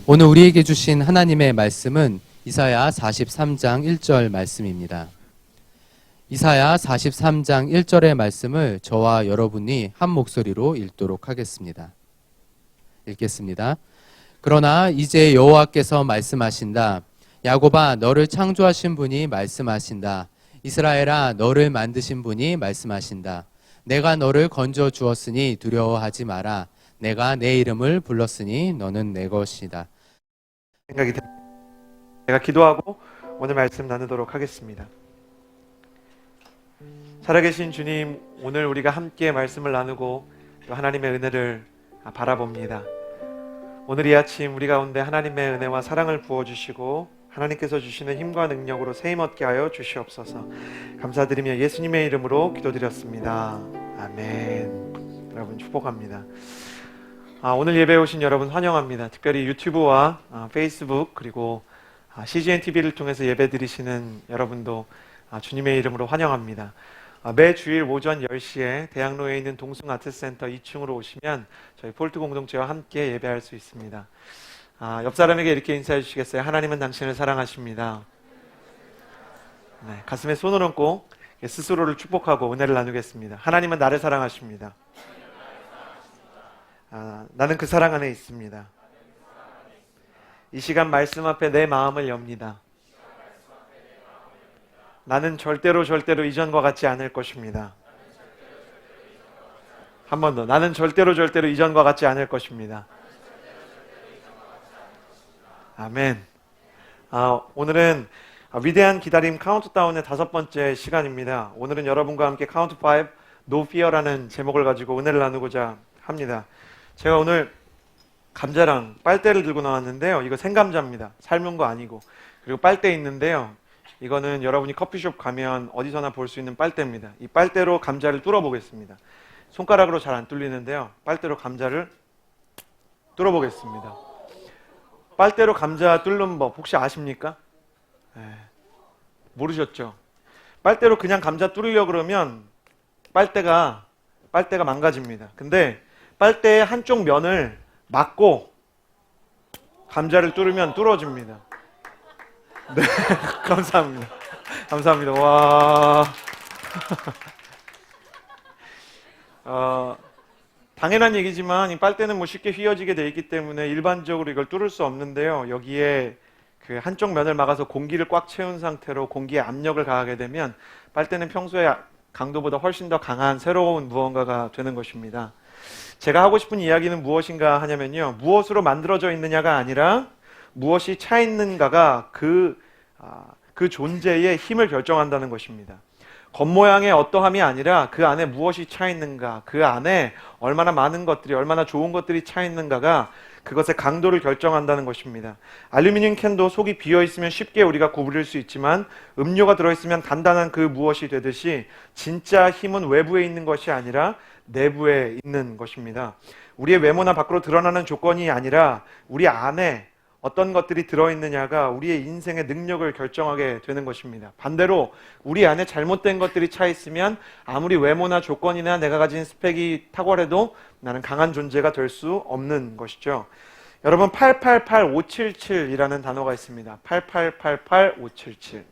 오늘 우리에게 주신 하나님의 말씀은 이사야 43장 1절 말씀입니다. 이사야 43장 1절의 말씀을 저와 여러분이 한 목소리로 읽도록 하겠습니다. 읽겠습니다. 그러나 이제 여호와께서 말씀하신다. 야곱아, 너를 창조하신 분이 말씀하신다. 이스라엘아, 너를 만드신 분이 말씀하신다. 내가 너를 건져 주었으니 두려워하지 마라. 내가 내 이름을 불렀으니 너는 내 것이다. 생각이 듭니다. 제가 기도하고 오늘 말씀 나누도록 하겠습니다. 살아계신 주님, 오늘 우리가 함께 말씀을 나누고 또 하나님의 은혜를 바라봅니다. 오늘 이 아침 우리 가운데 하나님의 은혜와 사랑을 부어주시고 하나님께서 주시는 힘과 능력으로 세임 얻게 하여 주시옵소서. 감사드리며 예수님의 이름으로 기도드렸습니다. 아멘. 여러분 축복합니다. 오늘 예배에 오신 여러분 환영합니다. 특별히 유튜브와 페이스북 그리고 CGN TV를 통해서 예배 드리시는 여러분도 주님의 이름으로 환영합니다. 매 주일 오전 10시에 대학로에 있는 동숭아트센터 2층으로 오시면 저희 폴트 공동체와 함께 예배할 수 있습니다. 옆 사람에게 이렇게 인사해 주시겠어요? 하나님은 당신을 사랑하십니다. 네, 가슴에 손을 얹고 스스로를 축복하고 은혜를 나누겠습니다. 하나님은 나를 사랑하십니다. 나는 그 사랑 안에 있습니다. 이 시간 말씀 앞에 내 마음을 엽니다. 나는 절대로 이전과 같지 않을 것입니다. 한 번 더. 나는 절대로 이전과 같지 않을 것입니다. 아멘. 오늘은 위대한 기다림 카운트다운의 5번째 시간입니다. 오늘은 여러분과 함께 카운트 5 No Fear라는 제목을 가지고 은혜를 나누고자 합니다. 제가 오늘 감자랑 빨대를 들고 나왔는데요. 이거 생감자입니다. 삶은 거 아니고. 그리고 빨대 있는데요. 이거는 여러분이 커피숍 가면 어디서나 볼 수 있는 빨대입니다. 이 빨대로 감자를 뚫어 보겠습니다. 손가락으로 잘 안 뚫리는데요. 빨대로 감자를 뚫어 보겠습니다. 빨대로 감자 뚫는 법 혹시 아십니까? 모르셨죠? 빨대로 그냥 감자 뚫으려고 그러면 빨대가 망가집니다. 근데 빨대의 한쪽 면을 막고 감자를 뚫으면 뚫어집니다. 네, 감사합니다. 감사합니다. 와. 당연한 얘기지만 이 빨대는 쉽게 휘어지게 되어 있기 때문에 일반적으로 이걸 뚫을 수 없는데요. 여기에 그 한쪽 면을 막아서 공기를 꽉 채운 상태로 공기에 압력을 가하게 되면 빨대는 평소에 강도보다 훨씬 더 강한 새로운 무언가가 되는 것입니다. 제가 하고 싶은 이야기는 무엇인가 하냐면요. 무엇으로 만들어져 있느냐가 아니라 무엇이 차 있는가가 그 존재의 힘을 결정한다는 것입니다. 겉모양의 어떠함이 아니라 그 안에 무엇이 차 있는가, 그 안에 얼마나 많은 것들이, 얼마나 좋은 것들이 차 있는가가 그것의 강도를 결정한다는 것입니다. 알루미늄 캔도 속이 비어있으면 쉽게 우리가 구부릴 수 있지만 음료가 들어있으면 단단한 그 무엇이 되듯이 진짜 힘은 외부에 있는 것이 아니라 내부에 있는 것입니다. 우리의 외모나 밖으로 드러나는 조건이 아니라 우리 안에 어떤 것들이 들어있느냐가 우리의 인생의 능력을 결정하게 되는 것입니다. 반대로 우리 안에 잘못된 것들이 차 있으면 아무리 외모나 조건이나 내가 가진 스펙이 탁월해도 나는 강한 존재가 될 수 없는 것이죠. 여러분 888577이라는 단어가 있습니다. 8888-577.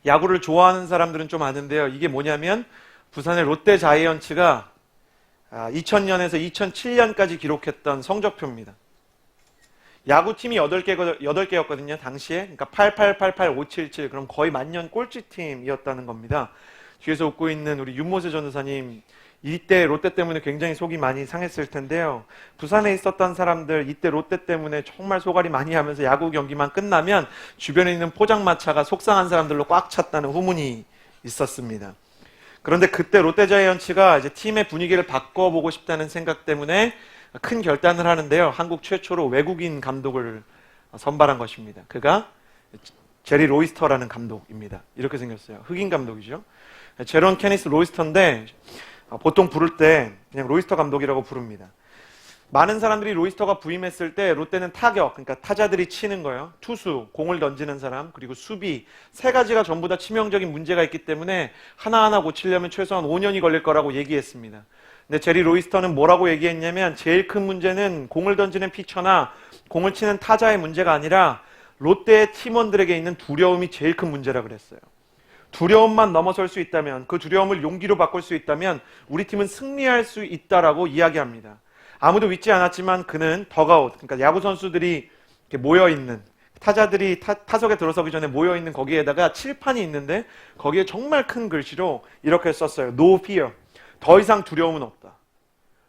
야구를 좋아하는 사람들은 좀 아는데요. 이게 뭐냐면 부산의 롯데 자이언츠가 2000년에서 2007년까지 기록했던 성적표입니다. 야구팀이 8개였거든요, 당시에. 그러니까 8888-577, 그럼 거의 만년 꼴찌팀이었다는 겁니다. 뒤에서 웃고 있는 우리 윤모세 전도사님, 이때 롯데 때문에 굉장히 속이 많이 상했을 텐데요. 부산에 있었던 사람들, 이때 롯데 때문에 정말 속앓이 많이 하면서 야구 경기만 끝나면 주변에 있는 포장마차가 속상한 사람들로 꽉 찼다는 후문이 있었습니다. 그런데 그때 롯데자이언츠가 이제 팀의 분위기를 바꿔보고 싶다는 생각 때문에 큰 결단을 하는데요. 한국 최초로 외국인 감독을 선발한 것입니다. 그가 제리 로이스터라는 감독입니다. 이렇게 생겼어요. 흑인 감독이죠. 제론 케니스 로이스터인데 보통 부를 때 그냥 로이스터 감독이라고 부릅니다. 많은 사람들이 로이스터가 부임했을 때 롯데는 타격, 그러니까 타자들이 치는 거예요. 투수, 공을 던지는 사람, 그리고 수비, 세 가지가 전부 다 치명적인 문제가 있기 때문에 하나하나 고치려면 최소한 5년이 걸릴 거라고 얘기했습니다. 근데 제리 로이스터는 뭐라고 얘기했냐면 제일 큰 문제는 공을 던지는 피처나 공을 치는 타자의 문제가 아니라 롯데의 팀원들에게 있는 두려움이 제일 큰 문제라 그랬어요. 두려움만 넘어설 수 있다면, 그 두려움을 용기로 바꿀 수 있다면 우리 팀은 승리할 수 있다라고 이야기합니다. 아무도 믿지 않았지만 그는 덕아웃, 그러니까 야구 선수들이 이렇게 모여 있는, 타자들이 타석에 들어서기 전에 모여 있는 거기에다가 칠판이 있는데 거기에 정말 큰 글씨로 이렇게 썼어요. No fear. 더 이상 두려움은 없다.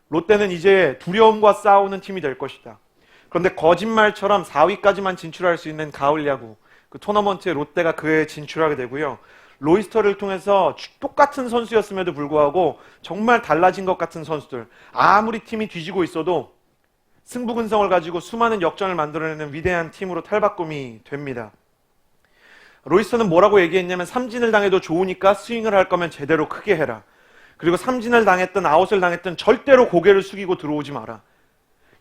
롯데는 이제 두려움과 싸우는 팀이 될 것이다. 그런데 거짓말처럼 4위까지만 진출할 수 있는 가을 야구, 그 토너먼트에 롯데가 그에 진출하게 되고요. 로이스터를 통해서 똑같은 선수였음에도 불구하고 정말 달라진 것 같은 선수들, 아무리 팀이 뒤지고 있어도 승부근성을 가지고 수많은 역전을 만들어내는 위대한 팀으로 탈바꿈이 됩니다. 로이스터는 뭐라고 얘기했냐면 삼진을 당해도 좋으니까 스윙을 할 거면 제대로 크게 해라. 그리고 삼진을 당했든 아웃을 당했든 절대로 고개를 숙이고 들어오지 마라.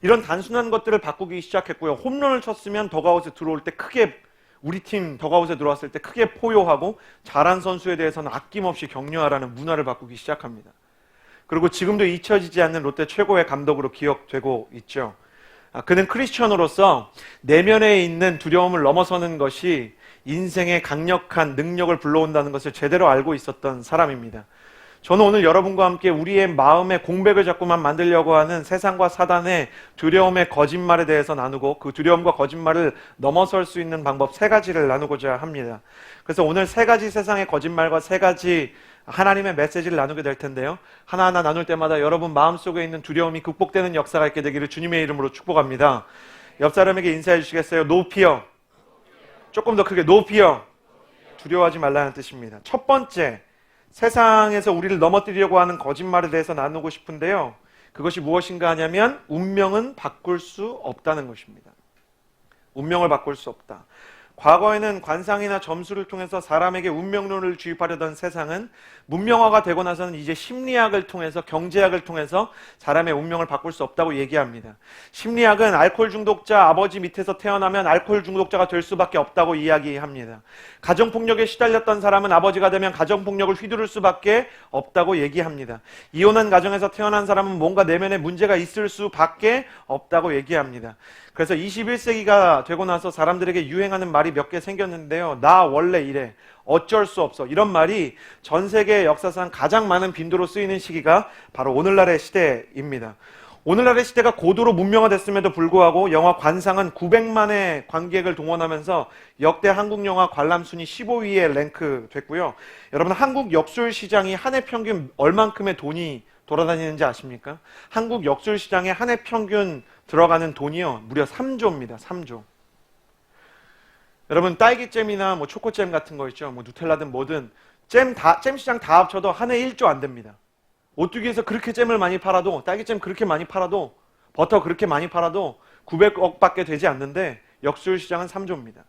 이런 단순한 것들을 바꾸기 시작했고요. 홈런을 쳤으면 덕아웃에 들어올 때 크게, 우리 팀 덕아웃에 들어왔을 때 크게 포효하고 잘한 선수에 대해서는 아낌없이 격려하라는 문화를 바꾸기 시작합니다. 그리고 지금도 잊혀지지 않는 롯데 최고의 감독으로 기억되고 있죠. 그는 크리스천으로서 내면에 있는 두려움을 넘어서는 것이 인생의 강력한 능력을 불러온다는 것을 제대로 알고 있었던 사람입니다. 저는 오늘 여러분과 함께 우리의 마음의 공백을 자꾸만 만들려고 하는 세상과 사단의 두려움의 거짓말에 대해서 나누고 그 두려움과 거짓말을 넘어설 수 있는 방법 3가지를 나누고자 합니다. 그래서 오늘 3가지 세상의 거짓말과 3가지 하나님의 메시지를 나누게 될 텐데요. 하나하나 나눌 때마다 여러분 마음속에 있는 두려움이 극복되는 역사가 있게 되기를 주님의 이름으로 축복합니다. 옆 사람에게 인사해 주시겠어요? No fear. 조금 더 크게 No fear. 두려워하지 말라는 뜻입니다. 첫 번째, 세상에서 우리를 넘어뜨리려고 하는 거짓말에 대해서 나누고 싶은데요. 그것이 무엇인가 하냐면 운명은 바꿀 수 없다는 것입니다. 운명을 바꿀 수 없다. 과거에는 관상이나 점수를 통해서 사람에게 운명론을 주입하려던 세상은 문명화가 되고 나서는 이제 심리학을 통해서, 경제학을 통해서 사람의 운명을 바꿀 수 없다고 얘기합니다. 심리학은 알코올 중독자 아버지 밑에서 태어나면 알코올 중독자가 될 수밖에 없다고 이야기합니다. 가정폭력에 시달렸던 사람은 아버지가 되면 가정폭력을 휘두를 수밖에 없다고 얘기합니다. 이혼한 가정에서 태어난 사람은 뭔가 내면에 문제가 있을 수밖에 없다고 얘기합니다. 그래서 21세기가 되고 나서 사람들에게 유행하는 말이 몇 개 생겼는데요. 나 원래 이래. 어쩔 수 없어. 이런 말이 전 세계 역사상 가장 많은 빈도로 쓰이는 시기가 바로 오늘날의 시대입니다. 오늘날의 시대가 고도로 문명화됐음에도 불구하고 영화 관상은 900만의 관객을 동원하면서 역대 한국 영화 관람 순위 15위에 랭크 됐고요. 여러분, 한국 역술 시장이 한 해 평균 얼만큼의 돈이 돌아다니는지 아십니까? 한국 역술 시장에 한 해 평균 들어가는 돈이요, 무려 3조입니다. 3조. 여러분, 딸기잼이나 뭐 초코잼 같은 거 있죠. 뭐 누텔라든 뭐든 잼 시장 다 합쳐도 한 해 1조 안 됩니다. 오뚜기에서 그렇게 잼을 많이 팔아도, 딸기잼 그렇게 많이 팔아도, 버터 그렇게 많이 팔아도 900억밖에 되지 않는데 역술 시장은 3조입니다.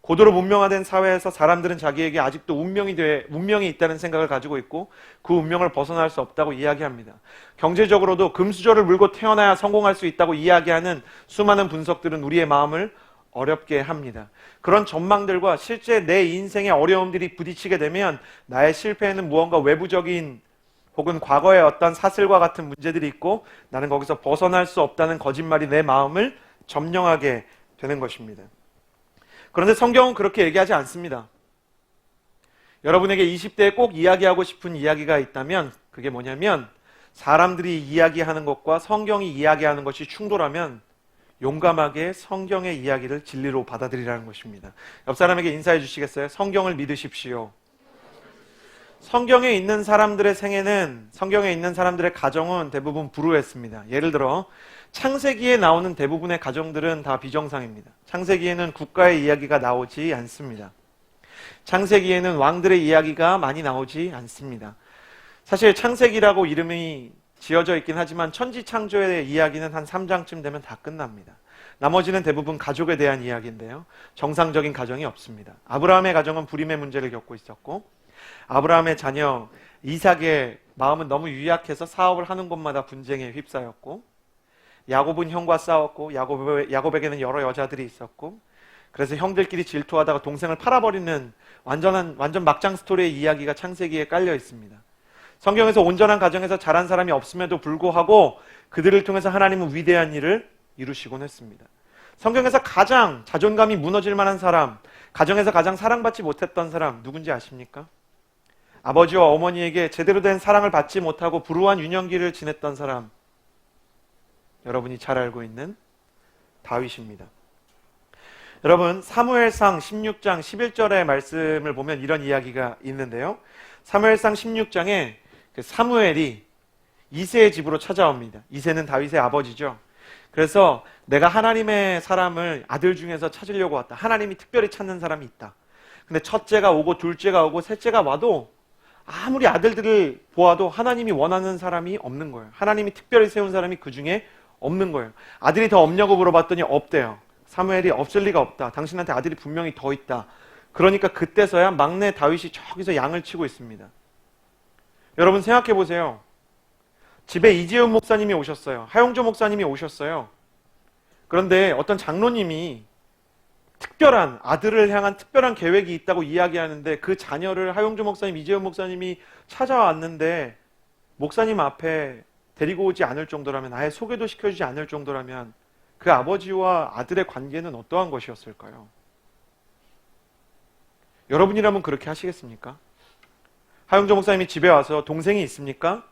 고도로 문명화된 사회에서 사람들은 자기에게 아직도 운명이 있다는 생각을 가지고 있고 그 운명을 벗어날 수 없다고 이야기합니다. 경제적으로도 금수저를 물고 태어나야 성공할 수 있다고 이야기하는 수많은 분석들은 우리의 마음을 어렵게 합니다. 그런 전망들과 실제 내 인생의 어려움들이 부딪히게 되면 나의 실패에는 무언가 외부적인 혹은 과거의 어떤 사슬과 같은 문제들이 있고 나는 거기서 벗어날 수 없다는 거짓말이 내 마음을 점령하게 되는 것입니다. 그런데 성경은 그렇게 얘기하지 않습니다. 여러분에게 20대에 꼭 이야기하고 싶은 이야기가 있다면 그게 뭐냐면 사람들이 이야기하는 것과 성경이 이야기하는 것이 충돌하면 용감하게 성경의 이야기를 진리로 받아들이라는 것입니다. 옆 사람에게 인사해 주시겠어요? 성경을 믿으십시오. 성경에 있는 사람들의 생애는, 성경에 있는 사람들의 가정은 대부분 불우했습니다. 예를 들어 창세기에 나오는 대부분의 가정들은 다 비정상입니다. 창세기에는 국가의 이야기가 나오지 않습니다. 창세기에는 왕들의 이야기가 많이 나오지 않습니다. 사실 창세기라고 이름이 지어져 있긴 하지만 천지창조의 이야기는 한 3장쯤 되면 다 끝납니다. 나머지는 대부분 가족에 대한 이야기인데요. 정상적인 가정이 없습니다. 아브라함의 가정은 불임의 문제를 겪고 있었고, 아브라함의 자녀 이삭의 마음은 너무 유약해서 사업을 하는 곳마다 분쟁에 휩싸였고, 야곱은 형과 싸웠고 야곱에게는 여러 여자들이 있었고 그래서 형들끼리 질투하다가 동생을 팔아버리는 완전 막장 스토리의 이야기가 창세기에 깔려 있습니다. 성경에서 온전한 가정에서 자란 사람이 없음에도 불구하고 그들을 통해서 하나님은 위대한 일을 이루시곤 했습니다. 성경에서 가장 자존감이 무너질 만한 사람, 가정에서 가장 사랑받지 못했던 사람 누군지 아십니까? 아버지와 어머니에게 제대로 된 사랑을 받지 못하고 불우한 유년기를 지냈던 사람, 여러분이 잘 알고 있는 다윗입니다. 여러분, 사무엘상 16장 11절의 말씀을 보면 이런 이야기가 있는데요. 사무엘상 16장에 사무엘이 이새의 집으로 찾아옵니다. 이새는 다윗의 아버지죠. 그래서 내가 하나님의 사람을 아들 중에서 찾으려고 왔다. 하나님이 특별히 찾는 사람이 있다. 근데 첫째가 오고 둘째가 오고 셋째가 와도 아무리 아들들을 보아도 하나님이 원하는 사람이 없는 거예요. 하나님이 특별히 세운 사람이 그 중에 없는 거예요. 아들이 더 없냐고 물어봤더니 없대요. 사무엘이 없을 리가 없다. 당신한테 아들이 분명히 더 있다. 그러니까 그때서야 막내 다윗이 저기서 양을 치고 있습니다. 여러분 생각해 보세요. 집에 이재훈 목사님이 오셨어요. 하용조 목사님이 오셨어요. 그런데 어떤 장로님이 특별한 아들을 향한 특별한 계획이 있다고 이야기하는데 그 자녀를 하용조 목사님, 이재훈 목사님이 찾아왔는데 목사님 앞에 데리고 오지 않을 정도라면, 아예 소개도 시켜주지 않을 정도라면 그 아버지와 아들의 관계는 어떠한 것이었을까요? 여러분이라면 그렇게 하시겠습니까? 하용조 목사님이 집에 와서 동생이 있습니까?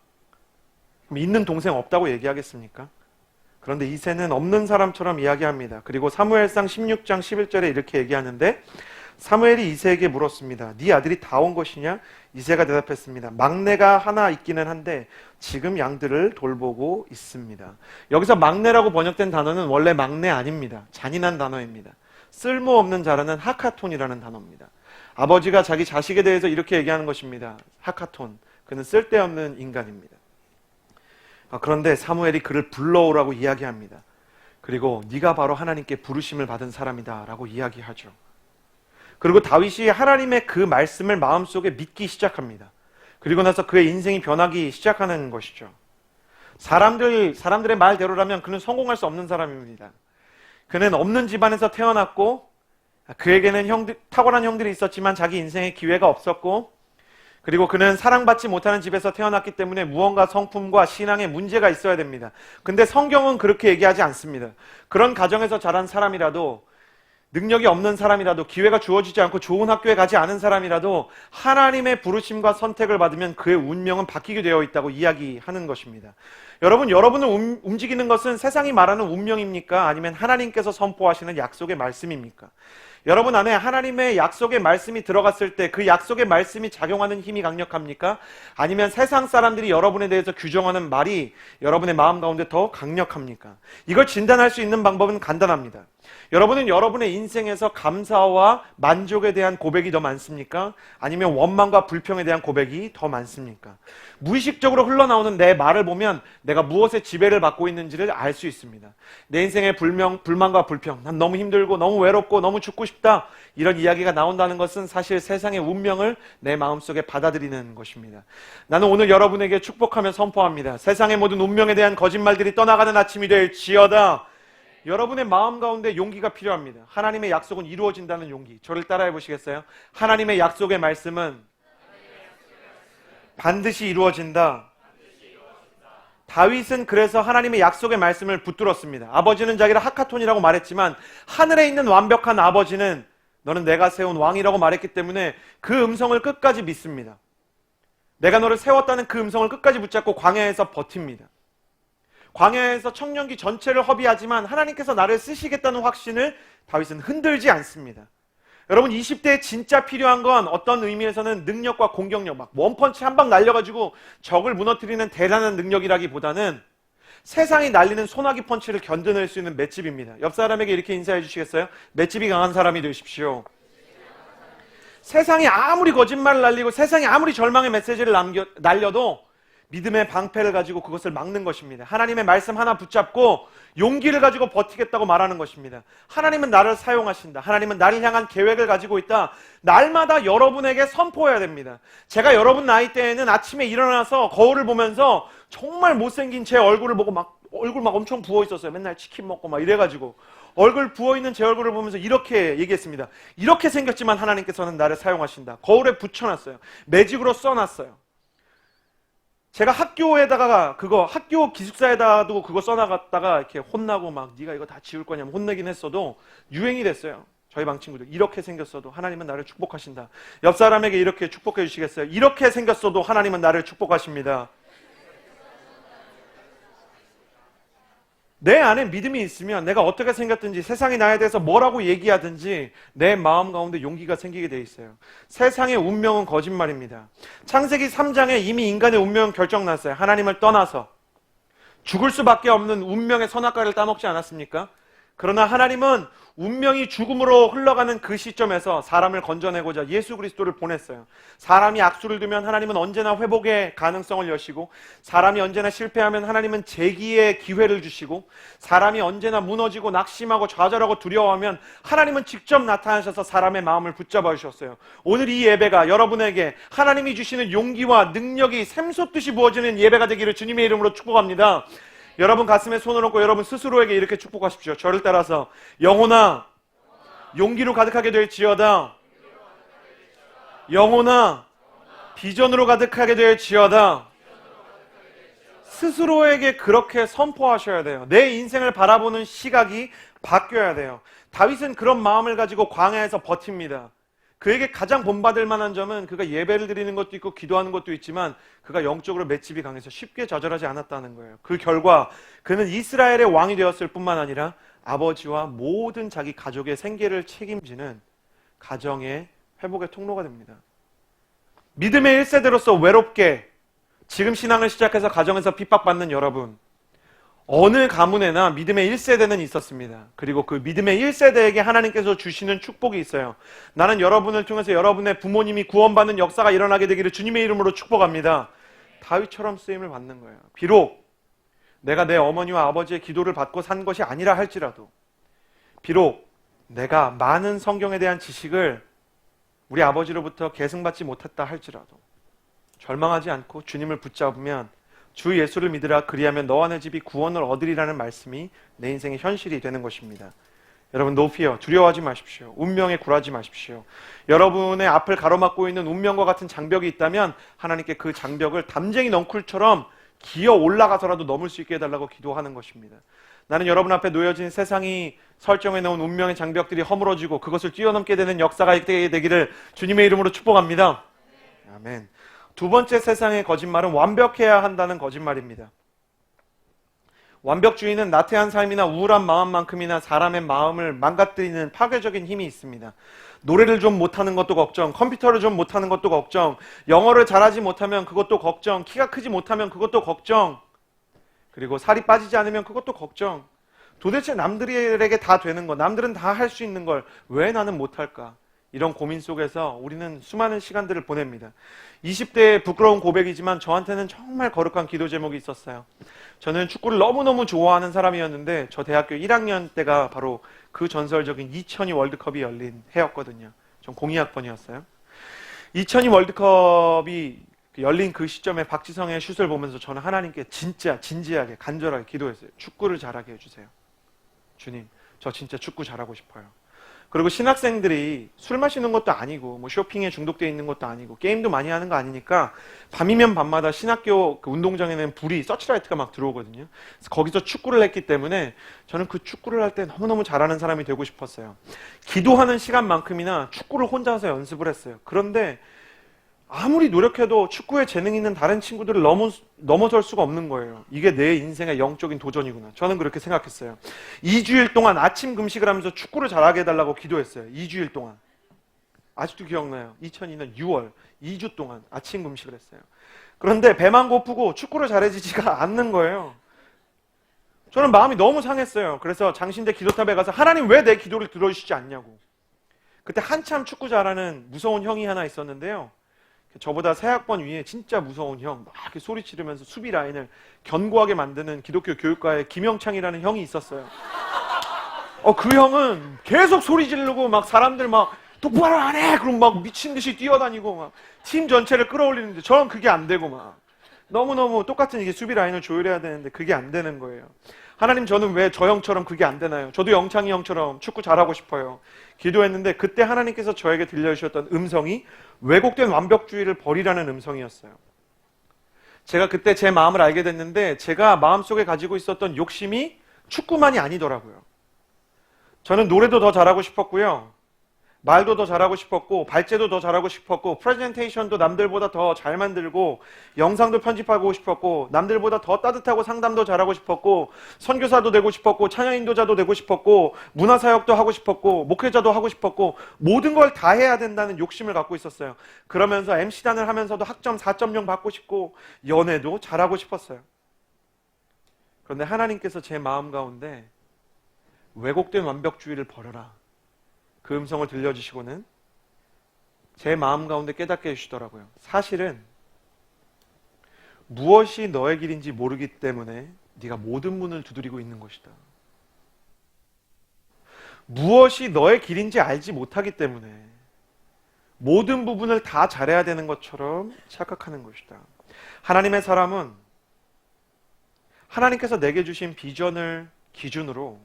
그럼 있는 동생 없다고 얘기하겠습니까? 그런데 이새는 없는 사람처럼 이야기합니다. 그리고 사무엘상 16장 11절에 이렇게 얘기하는데 사무엘이 이새에게 물었습니다. 네 아들이 다 온 것이냐? 이새가 대답했습니다. 막내가 하나 있기는 한데 지금 양들을 돌보고 있습니다. 여기서 막내라고 번역된 단어는 원래 막내 아닙니다. 잔인한 단어입니다. 쓸모없는 자라는 하카톤이라는 단어입니다. 아버지가 자기 자식에 대해서 이렇게 얘기하는 것입니다. 하카톤, 그는 쓸데없는 인간입니다. 그런데 사무엘이 그를 불러오라고 이야기합니다. 그리고 네가 바로 하나님께 부르심을 받은 사람이다 라고 이야기하죠. 그리고 다윗이 하나님의 그 말씀을 마음속에 믿기 시작합니다. 그리고 나서 그의 인생이 변하기 시작하는 것이죠. 사람들의 말대로라면 그는 성공할 수 없는 사람입니다. 그는 없는 집안에서 태어났고 그에게는 탁월한 형들이 있었지만 자기 인생에 기회가 없었고, 그리고 그는 사랑받지 못하는 집에서 태어났기 때문에 무언가 성품과 신앙에 문제가 있어야 됩니다. 근데 성경은 그렇게 얘기하지 않습니다. 그런 가정에서 자란 사람이라도, 능력이 없는 사람이라도, 기회가 주어지지 않고 좋은 학교에 가지 않은 사람이라도 하나님의 부르심과 선택을 받으면 그의 운명은 바뀌게 되어 있다고 이야기하는 것입니다. 여러분을 움직이는 것은 세상이 말하는 운명입니까? 아니면 하나님께서 선포하시는 약속의 말씀입니까? 여러분 안에 하나님의 약속의 말씀이 들어갔을 때 그 약속의 말씀이 작용하는 힘이 강력합니까? 아니면 세상 사람들이 여러분에 대해서 규정하는 말이 여러분의 마음 가운데 더 강력합니까? 이걸 진단할 수 있는 방법은 간단합니다. 여러분은 여러분의 인생에서 감사와 만족에 대한 고백이 더 많습니까? 아니면 원망과 불평에 대한 고백이 더 많습니까? 무의식적으로 흘러나오는 내 말을 보면 내가 무엇에 지배를 받고 있는지를 알 수 있습니다. 내 인생의 불만과 불평, 난 너무 힘들고 너무 외롭고 너무 죽고 싶다, 이런 이야기가 나온다는 것은 사실 세상의 운명을 내 마음속에 받아들이는 것입니다. 나는 오늘 여러분에게 축복하며 선포합니다. 세상의 모든 운명에 대한 거짓말들이 떠나가는 아침이 될지어다. 여러분의 마음 가운데 용기가 필요합니다. 하나님의 약속은 이루어진다는 용기. 저를 따라해 보시겠어요? 하나님의 약속의 말씀은 반드시 이루어진다. 다윗은 그래서 하나님의 약속의 말씀을 붙들었습니다. 아버지는 자기를 하카톤이라고 말했지만 하늘에 있는 완벽한 아버지는 너는 내가 세운 왕이라고 말했기 때문에 그 음성을 끝까지 믿습니다. 내가 너를 세웠다는 그 음성을 끝까지 붙잡고 광야에서 버팁니다. 광야에서 청년기 전체를 허비하지만 하나님께서 나를 쓰시겠다는 확신을 다윗은 흔들지 않습니다. 여러분, 20대에 진짜 필요한 건 어떤 의미에서는 능력과 공격력, 막 원펀치 한 방 날려가지고 적을 무너뜨리는 대단한 능력이라기보다는 세상이 날리는 소나기 펀치를 견뎌낼 수 있는 맷집입니다. 옆 사람에게 이렇게 인사해 주시겠어요? 맷집이 강한 사람이 되십시오. 세상이 아무리 거짓말을 날리고 세상이 아무리 절망의 메시지를 날려도 믿음의 방패를 가지고 그것을 막는 것입니다. 하나님의 말씀 하나 붙잡고 용기를 가지고 버티겠다고 말하는 것입니다. 하나님은 나를 사용하신다. 하나님은 나를 향한 계획을 가지고 있다. 날마다 여러분에게 선포해야 됩니다. 제가 여러분 나이 때에는 아침에 일어나서 거울을 보면서 정말 못생긴 제 얼굴을 보고 얼굴 엄청 부어 있었어요. 맨날 치킨 먹고 이래가지고 얼굴 부어있는 제 얼굴을 보면서 이렇게 얘기했습니다. 이렇게 생겼지만 하나님께서는 나를 사용하신다. 거울에 붙여놨어요. 매직으로 써놨어요. 제가 학교에다가 학교 기숙사에다도 그거 써나갔다가 이렇게 혼나고 네가 이거 다 지울 거냐면 혼내긴 했어도 유행이 됐어요. 저희 방 친구들 이렇게 생겼어도 하나님은 나를 축복하신다. 옆 사람에게 이렇게 축복해 주시겠어요? 이렇게 생겼어도 하나님은 나를 축복하십니다. 내 안에 믿음이 있으면 내가 어떻게 생겼든지 세상이 나에 대해서 뭐라고 얘기하든지 내 마음 가운데 용기가 생기게 돼 있어요. 세상의 운명은 거짓말입니다. 창세기 3장에 이미 인간의 운명은 결정났어요. 하나님을 떠나서 죽을 수밖에 없는 운명의 선악과를 따먹지 않았습니까? 그러나 하나님은 운명이 죽음으로 흘러가는 그 시점에서 사람을 건져내고자 예수 그리스도를 보냈어요. 사람이 악수를 두면 하나님은 언제나 회복의 가능성을 여시고, 사람이 언제나 실패하면 하나님은 재기의 기회를 주시고, 사람이 언제나 무너지고 낙심하고 좌절하고 두려워하면 하나님은 직접 나타나셔서 사람의 마음을 붙잡아 주셨어요. 오늘 이 예배가 여러분에게 하나님이 주시는 용기와 능력이 샘솟듯이 부어지는 예배가 되기를 주님의 이름으로 축복합니다. 여러분 가슴에 손을 얹고 여러분 스스로에게 이렇게 축복하십시오. 저를 따라서 영혼아 용기로 가득하게 될지어다. 영혼아 비전으로 가득하게 될지어다. 스스로에게 그렇게 선포하셔야 돼요. 내 인생을 바라보는 시각이 바뀌어야 돼요. 다윗은 그런 마음을 가지고 광야에서 버팁니다. 그에게 가장 본받을 만한 점은 그가 예배를 드리는 것도 있고 기도하는 것도 있지만 그가 영적으로 맷집이 강해서 쉽게 좌절하지 않았다는 거예요. 그 결과 그는 이스라엘의 왕이 되었을 뿐만 아니라 아버지와 모든 자기 가족의 생계를 책임지는 가정의 회복의 통로가 됩니다. 믿음의 1세대로서 외롭게 지금 신앙을 시작해서 가정에서 핍박받는 여러분, 어느 가문에나 믿음의 1세대는 있었습니다. 그리고 그 믿음의 1세대에게 하나님께서 주시는 축복이 있어요. 나는 여러분을 통해서 여러분의 부모님이 구원받는 역사가 일어나게 되기를 주님의 이름으로 축복합니다. 다윗처럼 쓰임을 받는 거예요. 비록 내가 내 어머니와 아버지의 기도를 받고 산 것이 아니라 할지라도, 비록 내가 많은 성경에 대한 지식을 우리 아버지로부터 계승받지 못했다 할지라도 절망하지 않고 주님을 붙잡으면, 주 예수를 믿으라 그리하면 너와 내 집이 구원을 얻으리라는 말씀이 내 인생의 현실이 되는 것입니다. 여러분, no fear, 두려워하지 마십시오. 운명에 굴하지 마십시오. 여러분의 앞을 가로막고 있는 운명과 같은 장벽이 있다면 하나님께 그 장벽을 담쟁이 넝쿨처럼 기어 올라가서라도 넘을 수 있게 해달라고 기도하는 것입니다. 나는 여러분 앞에 놓여진 세상이 설정해 놓은 운명의 장벽들이 허물어지고 그것을 뛰어넘게 되는 역사가 있게 되기를 주님의 이름으로 축복합니다. 아멘. 두 번째 세상의 거짓말은 완벽해야 한다는 거짓말입니다. 완벽주의는 나태한 삶이나 우울한 마음만큼이나 사람의 마음을 망가뜨리는 파괴적인 힘이 있습니다. 노래를 좀 못하는 것도 걱정, 컴퓨터를 좀 못하는 것도 걱정, 영어를 잘하지 못하면 그것도 걱정, 키가 크지 못하면 그것도 걱정, 그리고 살이 빠지지 않으면 그것도 걱정. 도대체 남들에게 다 되는 거, 남들은 다 할 수 있는 걸 왜 나는 못할까? 이런 고민 속에서 우리는 수많은 시간들을 보냅니다. 20대의 부끄러운 고백이지만 저한테는 정말 거룩한 기도 제목이 있었어요. 저는 축구를 너무너무 좋아하는 사람이었는데 저 대학교 1학년 때가 바로 그 전설적인 2002 월드컵이 열린 해였거든요. 전 02학번이었어요. 2002 월드컵이 열린 그 시점에 박지성의 슛을 보면서 저는 하나님께 진짜 진지하게 간절하게 기도했어요. 축구를 잘하게 해주세요. 주님, 저 진짜 축구 잘하고 싶어요. 그리고 신학생들이 술 마시는 것도 아니고 뭐 쇼핑에 중독되어 있는 것도 아니고 게임도 많이 하는 거 아니니까 밤이면 밤마다 신학교 그 운동장에는 불이 서치라이트가 막 들어오거든요. 그래서 거기서 축구를 했기 때문에 저는 그 축구를 할 때 너무너무 잘하는 사람이 되고 싶었어요. 기도하는 시간만큼이나 축구를 혼자서 연습을 했어요. 그런데 아무리 노력해도 축구에 재능 있는 다른 친구들을 넘어설 수가 없는 거예요. 이게 내 인생의 영적인 도전이구나. 저는 그렇게 생각했어요. 2주일 동안 아침 금식을 하면서 축구를 잘하게 해달라고 기도했어요. 2주일 동안. 아직도 기억나요. 2002년 6월 2주 동안 아침 금식을 했어요. 그런데 배만 고프고 축구를 잘해지지가 않는 거예요. 저는 마음이 너무 상했어요. 그래서 장신대 기도탑에 가서 하나님 왜 내 기도를 들어주시지 않냐고. 그때 한참 축구 잘하는 무서운 형이 하나 있었는데요. 저보다 세 학번 위에 진짜 무서운 형, 막 이렇게 소리 지르면서 수비 라인을 견고하게 만드는 기독교 교육과의 김영창이라는 형이 있었어요. 그 형은 계속 소리 지르고 막 사람들 막 똑바로 안 해! 그럼 막 미친 듯이 뛰어다니고 막 팀 전체를 끌어올리는데 저는 그게 안 되고 막 너무너무 똑같은 이게 수비 라인을 조율해야 되는데 그게 안 되는 거예요. 하나님, 저는 왜 저 형처럼 그게 안 되나요? 저도 영창이 형처럼 축구 잘하고 싶어요. 기도했는데 그때 하나님께서 저에게 들려주셨던 음성이 왜곡된 완벽주의를 버리라는 음성이었어요. 제가 그때 제 마음을 알게 됐는데 제가 마음속에 가지고 있었던 욕심이 축구만이 아니더라고요. 저는 노래도 더 잘하고 싶었고요. 말도 더 잘하고 싶었고, 발제도 더 잘하고 싶었고, 프레젠테이션도 남들보다 더 잘 만들고, 영상도 편집하고 싶었고, 남들보다 더 따뜻하고 상담도 잘하고 싶었고, 선교사도 되고 싶었고, 찬양 인도자도 되고 싶었고, 문화사역도 하고 싶었고, 목회자도 하고 싶었고, 모든 걸 다 해야 된다는 욕심을 갖고 있었어요. 그러면서 MC단을 하면서도 학점 4.0 받고 싶고, 연애도 잘하고 싶었어요. 그런데 하나님께서 제 마음 가운데 왜곡된 완벽주의를 버려라, 그 음성을 들려주시고는 제 마음 가운데 깨닫게 해주시더라고요. 사실은 무엇이 너의 길인지 모르기 때문에 네가 모든 문을 두드리고 있는 것이다. 무엇이 너의 길인지 알지 못하기 때문에 모든 부분을 다 잘해야 되는 것처럼 착각하는 것이다. 하나님의 사람은 하나님께서 내게 주신 비전을 기준으로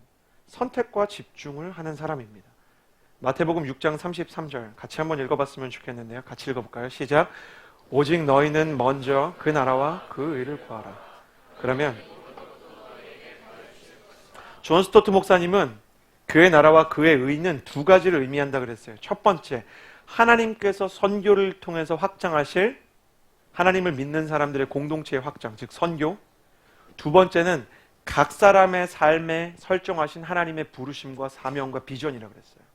선택과 집중을 하는 사람입니다. 마태복음 6장 33절 같이 한번 읽어봤으면 좋겠는데요. 같이 읽어볼까요? 시작. 오직 너희는 먼저 그 나라와 그 의를 구하라. 그러면 존 스토트 목사님은 그의 나라와 그의 의는 두 가지를 의미한다 그랬어요. 첫 번째, 하나님께서 선교를 통해서 확장하실 하나님을 믿는 사람들의 공동체의 확장, 즉 선교. 두 번째는 각 사람의 삶에 설정하신 하나님의 부르심과 사명과 비전이라고 그랬어요.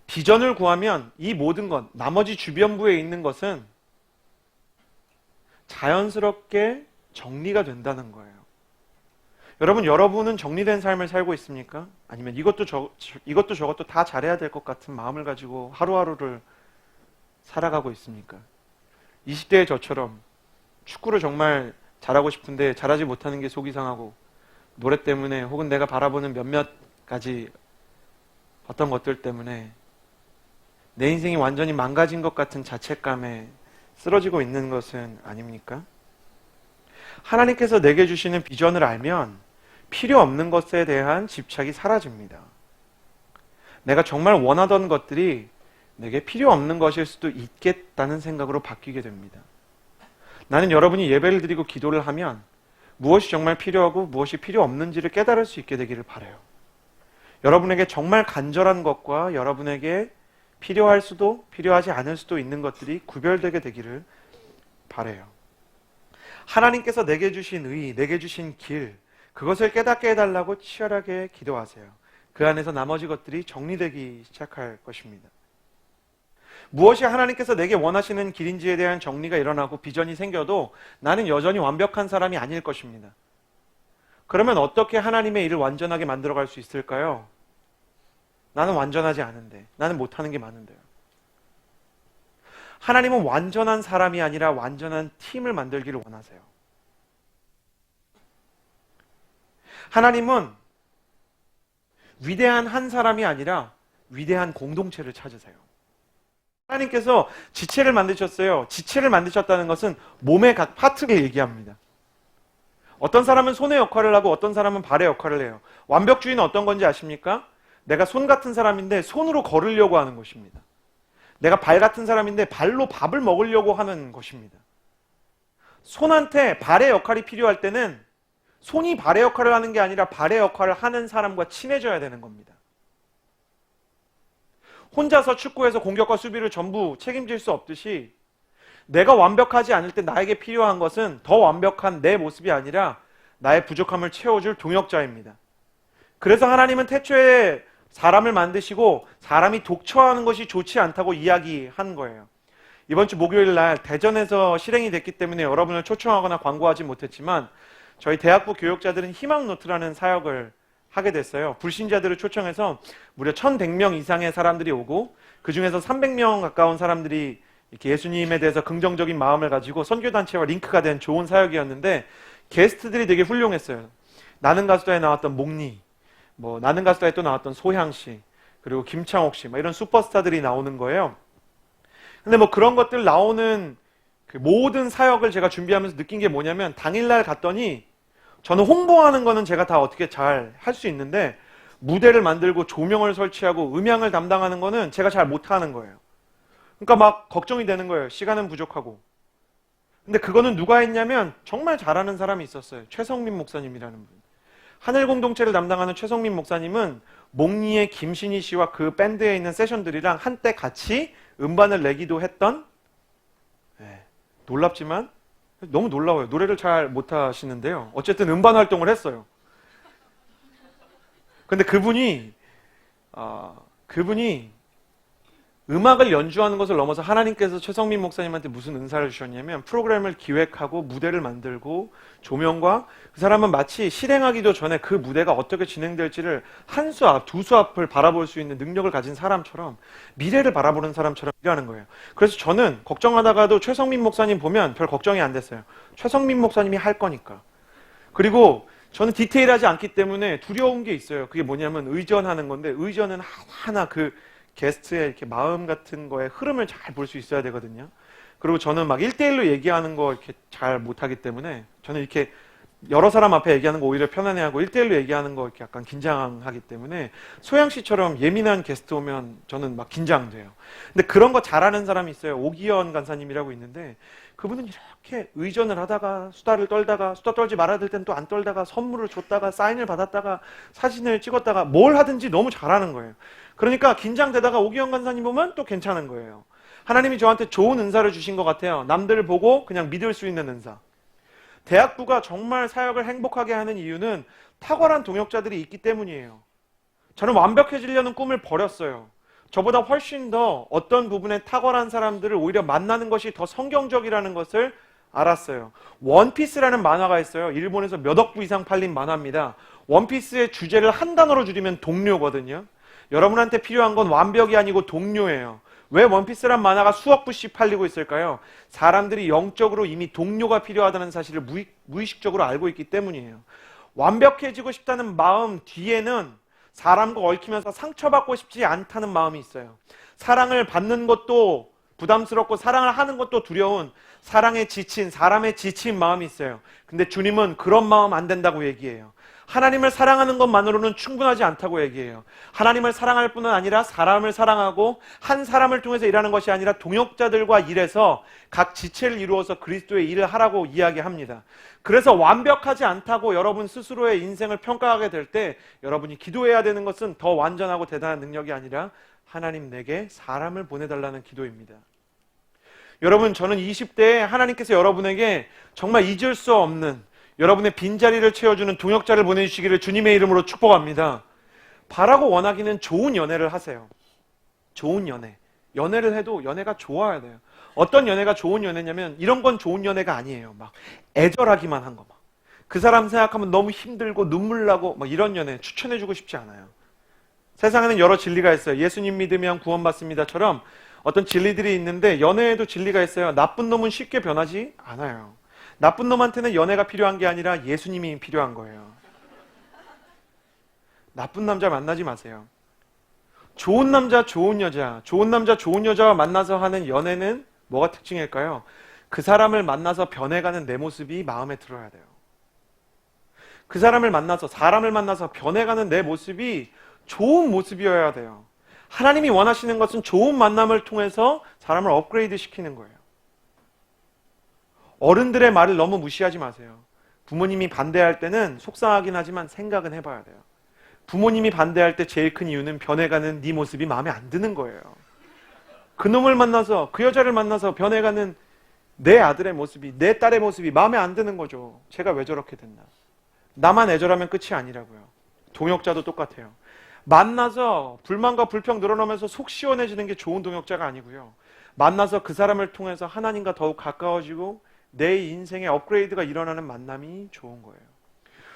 비전을 구하면 이 모든 것, 나머지 주변부에 있는 것은 자연스럽게 정리가 된다는 거예요. 여러분은 정리된 삶을 살고 있습니까? 아니면 이것도 저것도 다 잘해야 될 것 같은 마음을 가지고 하루하루를 살아가고 있습니까? 20대의 저처럼 축구를 정말 잘하고 싶은데 잘하지 못하는 게 속이 상하고, 노래 때문에 혹은 내가 바라보는 몇몇 가지 어떤 것들 때문에 내 인생이 완전히 망가진 것 같은 자책감에 쓰러지고 있는 것은 아닙니까? 하나님께서 내게 주시는 비전을 알면 필요 없는 것에 대한 집착이 사라집니다. 내가 정말 원하던 것들이 내게 필요 없는 것일 수도 있겠다는 생각으로 바뀌게 됩니다. 나는 여러분이 예배를 드리고 기도를 하면 무엇이 정말 필요하고 무엇이 필요 없는지를 깨달을 수 있게 되기를 바라요. 여러분에게 정말 간절한 것과 여러분에게 필요할 수도 필요하지 않을 수도 있는 것들이 구별되게 되기를 바라요. 하나님께서 내게 주신 의, 내게 주신 길, 그것을 깨닫게 해달라고 치열하게 기도하세요. 그 안에서 나머지 것들이 정리되기 시작할 것입니다. 무엇이 하나님께서 내게 원하시는 길인지에 대한 정리가 일어나고 비전이 생겨도 나는 여전히 완벽한 사람이 아닐 것입니다. 그러면 어떻게 하나님의 일을 완전하게 만들어갈 수 있을까요? 나는 완전하지 않은데, 나는 못하는 게 많은데요. 하나님은 완전한 사람이 아니라 완전한 팀을 만들기를 원하세요. 하나님은 위대한 한 사람이 아니라 위대한 공동체를 찾으세요. 하나님께서 지체를 만드셨어요. 지체를 만드셨다는 것은 몸의 각 파트를 얘기합니다. 어떤 사람은 손의 역할을 하고 어떤 사람은 발의 역할을 해요. 완벽주의는 어떤 건지 아십니까? 내가 손 같은 사람인데 손으로 걸으려고 하는 것입니다. 내가 발 같은 사람인데 발로 밥을 먹으려고 하는 것입니다. 손한테 발의 역할이 필요할 때는 손이 발의 역할을 하는 게 아니라 발의 역할을 하는 사람과 친해져야 되는 겁니다. 혼자서 축구에서 공격과 수비를 전부 책임질 수 없듯이 내가 완벽하지 않을 때 나에게 필요한 것은 더 완벽한 내 모습이 아니라 나의 부족함을 채워줄 동역자입니다. 그래서 하나님은 태초에 사람을 만드시고 사람이 독처하는 것이 좋지 않다고 이야기한 거예요. 이번 주 목요일 날 대전에서 실행이 됐기 때문에 여러분을 초청하거나 광고하지 못했지만 저희 대학부 교역자들은 희망노트라는 사역을 하게 됐어요. 불신자들을 초청해서 무려 1,100명 이상의 사람들이 오고 그 중에서 300명 가까운 사람들이 이렇게 예수님에 대해서 긍정적인 마음을 가지고 선교단체와 링크가 된 좋은 사역이었는데 게스트들이 되게 훌륭했어요. 나는 가수다에 나왔던 목니, 나는 가수다에 또 나왔던 소향씨, 그리고 김창옥씨, 이런 슈퍼스타들이 나오는 거예요. 근데 그런 것들 나오는 그 모든 사역을 제가 준비하면서 느낀 게 뭐냐면, 당일날 갔더니 저는 홍보하는 거는 제가 다 어떻게 잘 할 수 있는데, 무대를 만들고 조명을 설치하고 음향을 담당하는 거는 제가 잘 못하는 거예요. 그러니까 걱정이 되는 거예요. 시간은 부족하고. 근데 그거는 누가 했냐면 정말 잘하는 사람이 있었어요. 최성민 목사님이라는 분. 하늘 공동체를 담당하는 최성민 목사님은 목리의 김신희 씨와 그 밴드에 있는 세션들이랑 한때 같이 음반을 내기도 했던, 놀랍지만 너무 놀라워요. 노래를 잘 못하시는데요. 어쨌든 음반 활동을 했어요. 근데 그분이 음악을 연주하는 것을 넘어서 하나님께서 최성민 목사님한테 무슨 은사를 주셨냐면, 프로그램을 기획하고 무대를 만들고 조명과, 그 사람은 마치 실행하기도 전에 그 무대가 어떻게 진행될지를 한 수 앞, 두 수 앞을 바라볼 수 있는 능력을 가진 사람처럼, 미래를 바라보는 사람처럼 일하는 거예요. 그래서 저는 걱정하다가도 최성민 목사님 보면 별 걱정이 안 됐어요. 최성민 목사님이 할 거니까. 그리고 저는 디테일하지 않기 때문에 두려운 게 있어요. 그게 뭐냐면 의전하는 건데, 의전은 하나하나 그 게스트의 이렇게 마음 같은 거에 흐름을 잘 볼 수 있어야 되거든요. 그리고 저는 1대1로 얘기하는 거 이렇게 잘 못하기 때문에, 저는 이렇게 여러 사람 앞에 얘기하는 거 오히려 편안해하고 1대1로 얘기하는 거 이렇게 약간 긴장하기 때문에, 소양 씨처럼 예민한 게스트 오면 저는 긴장돼요. 근데 그런 거 잘하는 사람이 있어요. 오기현 간사님이라고 있는데, 그분은 이렇게 의전을 하다가 수다를 떨다가, 수다 떨지 말아야 될 땐 또 안 떨다가, 선물을 줬다가, 사인을 받았다가, 사진을 찍었다가, 뭘 하든지 너무 잘하는 거예요. 그러니까 긴장되다가 오기영 간사님 보면 또 괜찮은 거예요. 하나님이 저한테 좋은 은사를 주신 것 같아요. 남들 보고 그냥 믿을 수 있는 은사. 대학부가 정말 사역을 행복하게 하는 이유는 탁월한 동역자들이 있기 때문이에요. 저는 완벽해지려는 꿈을 버렸어요. 저보다 훨씬 더 어떤 부분에 탁월한 사람들을 오히려 만나는 것이 더 성경적이라는 것을 알았어요. 원피스라는 만화가 있어요. 일본에서 몇 억 부 이상 팔린 만화입니다. 원피스의 주제를 한 단어로 줄이면 동료거든요. 여러분한테 필요한 건 완벽이 아니고 동료예요. 왜 원피스란 만화가 수억 부씩 팔리고 있을까요? 사람들이 영적으로 이미 동료가 필요하다는 사실을 무의식적으로 알고 있기 때문이에요. 완벽해지고 싶다는 마음 뒤에는 사람과 얽히면서 상처받고 싶지 않다는 마음이 있어요. 사랑을 받는 것도 부담스럽고 사랑을 하는 것도 두려운, 사랑에 지친, 사람에 지친 마음이 있어요. 근데 주님은 그런 마음 안 된다고 얘기해요. 하나님을 사랑하는 것만으로는 충분하지 않다고 얘기해요. 하나님을 사랑할 뿐은 아니라 사람을 사랑하고, 한 사람을 통해서 일하는 것이 아니라 동역자들과 일해서 각 지체를 이루어서 그리스도의 일을 하라고 이야기합니다. 그래서 완벽하지 않다고 여러분 스스로의 인생을 평가하게 될 때, 여러분이 기도해야 되는 것은 더 완전하고 대단한 능력이 아니라 하나님 내게 사람을 보내달라는 기도입니다. 여러분, 저는 20대에 하나님께서 여러분에게 정말 잊을 수 없는, 여러분의 빈자리를 채워주는 동역자를 보내주시기를 주님의 이름으로 축복합니다. 바라고 원하기는 좋은 연애를 하세요. 좋은 연애. 연애를 해도 연애가 좋아야 돼요. 어떤 연애가 좋은 연애냐면, 이런 건 좋은 연애가 아니에요. 애절하기만 한 거. 그 사람 생각하면 너무 힘들고 눈물 나고 이런 연애 추천해주고 싶지 않아요. 세상에는 여러 진리가 있어요. 예수님 믿으면 구원받습니다처럼 어떤 진리들이 있는데, 연애에도 진리가 있어요. 나쁜 놈은 쉽게 변하지 않아요. 나쁜 놈한테는 연애가 필요한 게 아니라 예수님이 필요한 거예요. 나쁜 남자 만나지 마세요. 좋은 남자, 좋은 여자, 좋은 남자, 좋은 여자와 만나서 하는 연애는 뭐가 특징일까요? 그 사람을 만나서 변해가는 내 모습이 마음에 들어야 돼요. 그 사람을 만나서, 사람을 만나서 변해가는 내 모습이 좋은 모습이어야 돼요. 하나님이 원하시는 것은 좋은 만남을 통해서 사람을 업그레이드 시키는 거예요. 어른들의 말을 너무 무시하지 마세요. 부모님이 반대할 때는 속상하긴 하지만 생각은 해봐야 돼요. 부모님이 반대할 때 제일 큰 이유는 변해가는 네 모습이 마음에 안 드는 거예요. 그 놈을 만나서, 그 여자를 만나서 변해가는 내 아들의 모습이, 내 딸의 모습이 마음에 안 드는 거죠. 제가 왜 저렇게 됐나. 나만 애절하면 끝이 아니라고요. 동역자도 똑같아요. 만나서 불만과 불평 늘어나면서 속 시원해지는 게 좋은 동역자가 아니고요. 만나서 그 사람을 통해서 하나님과 더욱 가까워지고 내 인생의 업그레이드가 일어나는 만남이 좋은 거예요.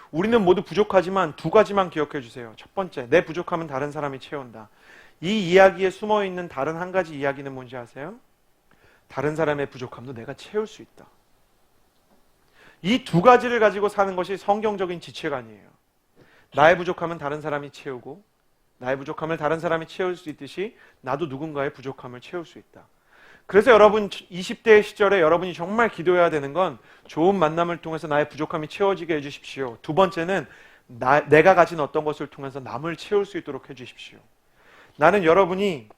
우리는 모두 부족하지만 두 가지만 기억해 주세요. 첫 번째, 내 부족함은 다른 사람이 채운다. 이 이야기에 숨어있는 다른 한 가지 이야기는 뭔지 아세요? 다른 사람의 부족함도 내가 채울 수 있다. 이 두 가지를 가지고 사는 것이 성경적인 지체관이에요. 나의 부족함은 다른 사람이 채우고 나의 부족함을 다른 사람이 채울 수 있듯이 나도 누군가의 부족함을 채울 수 있다. 그래서 여러분 20대 시절에 여러분이 정말 기도해야 되는 건 좋은 만남을 통해서 나의 부족함이 채워지게 해주십시오. 두 번째는 내가 가진 어떤 것을 통해서 남을 채울 수 있도록 해주십시오. 나는 여러분이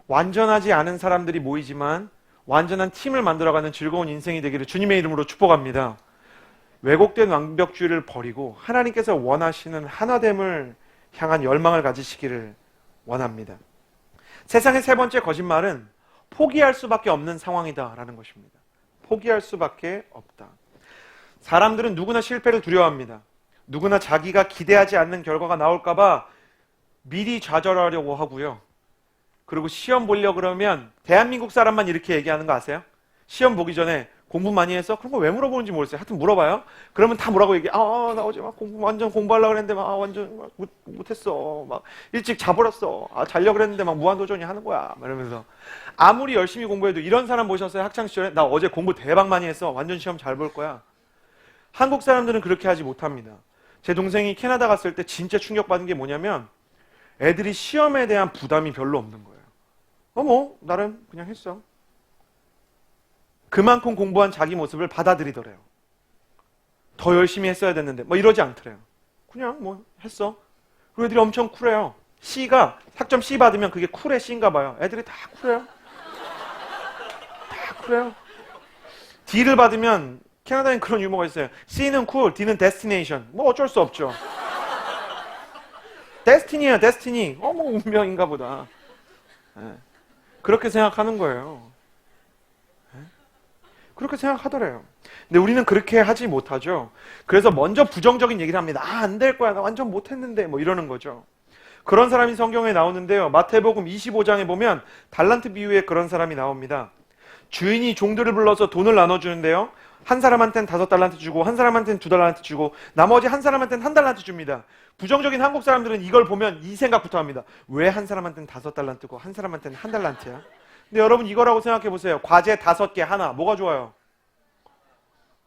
완전하지 않은 사람들이 모이지만 완전한 팀을 만들어가는 즐거운 인생이 되기를 주님의 이름으로 축복합니다. 왜곡된 완벽주의를 버리고 하나님께서 원하시는 하나됨을 향한 열망을 가지시기를 원합니다. 세상의 세 번째 거짓말은 포기할 수밖에 없는 상황이다라는 것입니다. 포기할 수밖에 없다. 사람들은 누구나 실패를 두려워합니다. 누구나 자기가 기대하지 않는 결과가 나올까봐 미리 좌절하려고 하고요. 그리고 시험 보려고 그러면 대한민국 사람만 이렇게 얘기하는 거 아세요? 시험 보기 전에 공부 많이 했어? 그런 거 왜 물어보는지 모르겠어요. 하여튼 물어봐요. 그러면 다 뭐라고 얘기해. 나 어제 막 완전 공부하려고 그랬는데 완전 못했어. 막 일찍 자버렸어. 자려고 그랬는데 막 무한도전이 하는 거야. 막 이러면서. 아무리 열심히 공부해도 이런 사람 보셨어요? 학창시절에? 나 어제 공부 대박 많이 했어. 완전 시험 잘 볼 거야. 한국 사람들은 그렇게 하지 못합니다. 제 동생이 캐나다 갔을 때 진짜 충격받은 게 뭐냐면 애들이 시험에 대한 부담이 별로 없는 거예요. 나름 그냥 했어. 그만큼 공부한 자기 모습을 받아들이더래요. 더 열심히 했어야 됐는데 이러지 않더래요. 그냥 했어. 그리고 애들이 엄청 쿨해요. C가 학점 C 받으면 그게 쿨의 C인가 봐요. 애들이 다 쿨해요. 다 쿨해요. D를 받으면 캐나다엔 그런 유머가 있어요. C는 쿨, D는 데스티네이션. 어쩔 수 없죠. 데스티니야, 데스티니. 운명인가 보다. 그렇게 생각하는 거예요. 그렇게 생각하더래요. 근데 우리는 그렇게 하지 못하죠. 그래서 먼저 부정적인 얘기를 합니다. 안 될 거야. 나 완전 못했는데. 이러는 거죠. 그런 사람이 성경에 나오는데요. 마태복음 25장에 보면 달란트 비유에 그런 사람이 나옵니다. 주인이 종들을 불러서 돈을 나눠주는데요. 한 사람한테는 5달란트 주고 한 사람한테는 2달란트 주고 나머지 한 사람한테는 1달란트 줍니다. 부정적인 한국 사람들은 이걸 보면 이 생각부터 합니다. 왜 한 사람한테는 5달란트고 한 사람한테는 1달란트야? 근데 여러분 이거라고 생각해 보세요. 과제 5개 하나 뭐가 좋아요?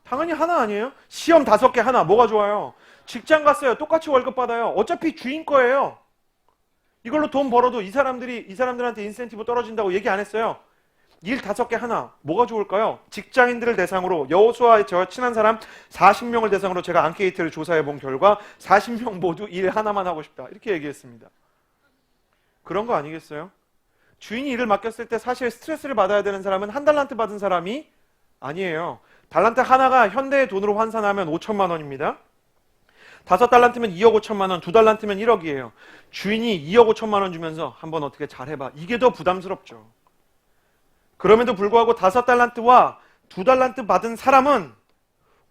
당연히 하나 아니에요? 시험 5개 하나 뭐가 좋아요? 직장 갔어요. 똑같이 월급 받아요. 어차피 주인 거예요. 이걸로 돈 벌어도 이 사람들한테 인센티브 떨어진다고 얘기 안 했어요. 일 5개 하나 뭐가 좋을까요? 직장인들을 대상으로 여호수아의 저와 친한 사람 40명을 대상으로 제가 앙케이트를 조사해 본 결과 40명 모두 일 하나만 하고 싶다 이렇게 얘기했습니다. 그런 거 아니겠어요? 주인이 일을 맡겼을 때 사실 스트레스를 받아야 되는 사람은 1달란트 받은 사람이 아니에요. 달란트 하나가 현대의 돈으로 환산하면 5천만 원입니다. 5달란트면 2억 5천만 원, 2달란트면 1억이에요. 주인이 2억 5천만 원 주면서 한번 어떻게 잘해봐. 이게 더 부담스럽죠. 그럼에도 불구하고 5달란트와 2달란트 받은 사람은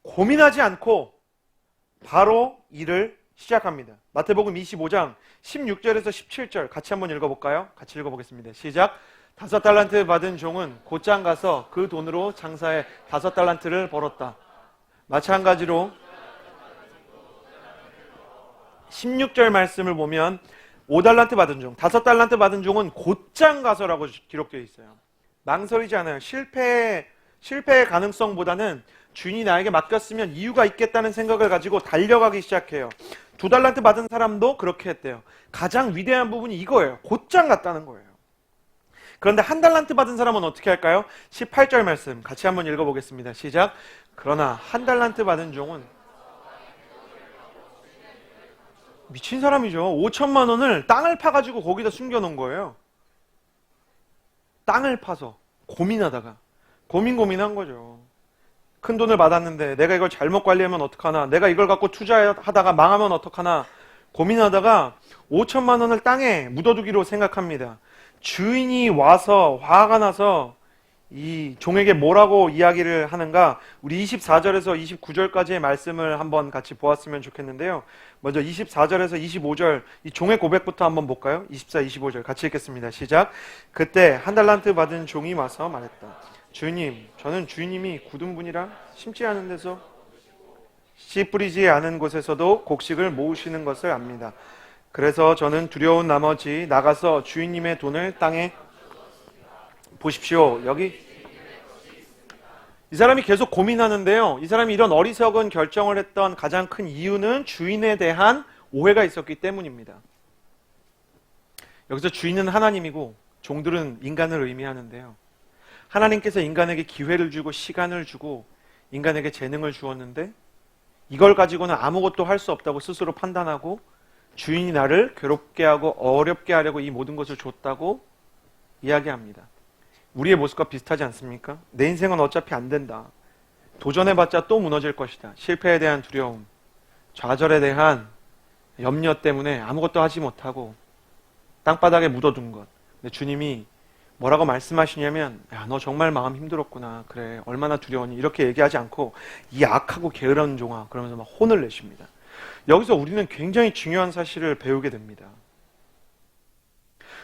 고민하지 않고 바로 일을 시작합니다. 마태복음 25장 16절에서 17절 같이 한번 읽어볼까요? 같이 읽어보겠습니다. 시작. 5달란트 받은 종은 곧장 가서 그 돈으로 장사해 5달란트를 벌었다. 마찬가지로 16절 말씀을 보면 5달란트 받은 종, 5달란트 받은 종은 곧장 가서라고 기록되어 있어요. 망설이지 않아요. 실패의 가능성보다는 주인이 나에게 맡겼으면 이유가 있겠다는 생각을 가지고 달려가기 시작해요. 2달란트 받은 사람도 그렇게 했대요. 가장 위대한 부분이 이거예요. 곧장 갔다는 거예요. 그런데 1달란트 받은 사람은 어떻게 할까요? 18절 말씀 같이 한번 읽어보겠습니다. 시작. 그러나 1달란트 받은 종은 미친 사람이죠. 5천만 원을 땅을 파가지고 거기다 숨겨놓은 거예요. 땅을 파서 고민하다가 고민한 거죠. 큰 돈을 받았는데 내가 이걸 잘못 관리하면 어떡하나, 내가 이걸 갖고 투자하다가 망하면 어떡하나 고민하다가 5천만 원을 땅에 묻어두기로 생각합니다. 주인이 와서 화가 나서 이 종에게 뭐라고 이야기를 하는가, 우리 24절에서 29절까지의 말씀을 한번 같이 보았으면 좋겠는데요. 먼저 24절에서 25절 이 종의 고백부터 한번 볼까요? 24, 25절 같이 읽겠습니다. 시작. 그때 1달란트 받은 종이 와서 말했다. 주인님, 저는 주인님이 굳은 분이라 심지 않은 데서 씨 뿌리지 않은 곳에서도 곡식을 모으시는 것을 압니다. 그래서 저는 두려운 나머지 나가서 주인님의 돈을 땅에 보십시오. 여기 이 사람이 계속 고민하는데요. 이 사람이 이런 어리석은 결정을 했던 가장 큰 이유는 주인에 대한 오해가 있었기 때문입니다. 여기서 주인은 하나님이고 종들은 인간을 의미하는데요. 하나님께서 인간에게 기회를 주고 시간을 주고 인간에게 재능을 주었는데 이걸 가지고는 아무것도 할 수 없다고 스스로 판단하고 주인이 나를 괴롭게 하고 어렵게 하려고 이 모든 것을 줬다고 이야기합니다. 우리의 모습과 비슷하지 않습니까? 내 인생은 어차피 안 된다. 도전해봤자 또 무너질 것이다. 실패에 대한 두려움, 좌절에 대한 염려 때문에 아무것도 하지 못하고 땅바닥에 묻어둔 것. 근데 주님이 뭐라고 말씀하시냐면, 야, 너 정말 마음 힘들었구나. 그래, 얼마나 두려우니. 이렇게 얘기하지 않고 이 악하고 게으른 종아 그러면서 막 혼을 내십니다. 여기서 우리는 굉장히 중요한 사실을 배우게 됩니다.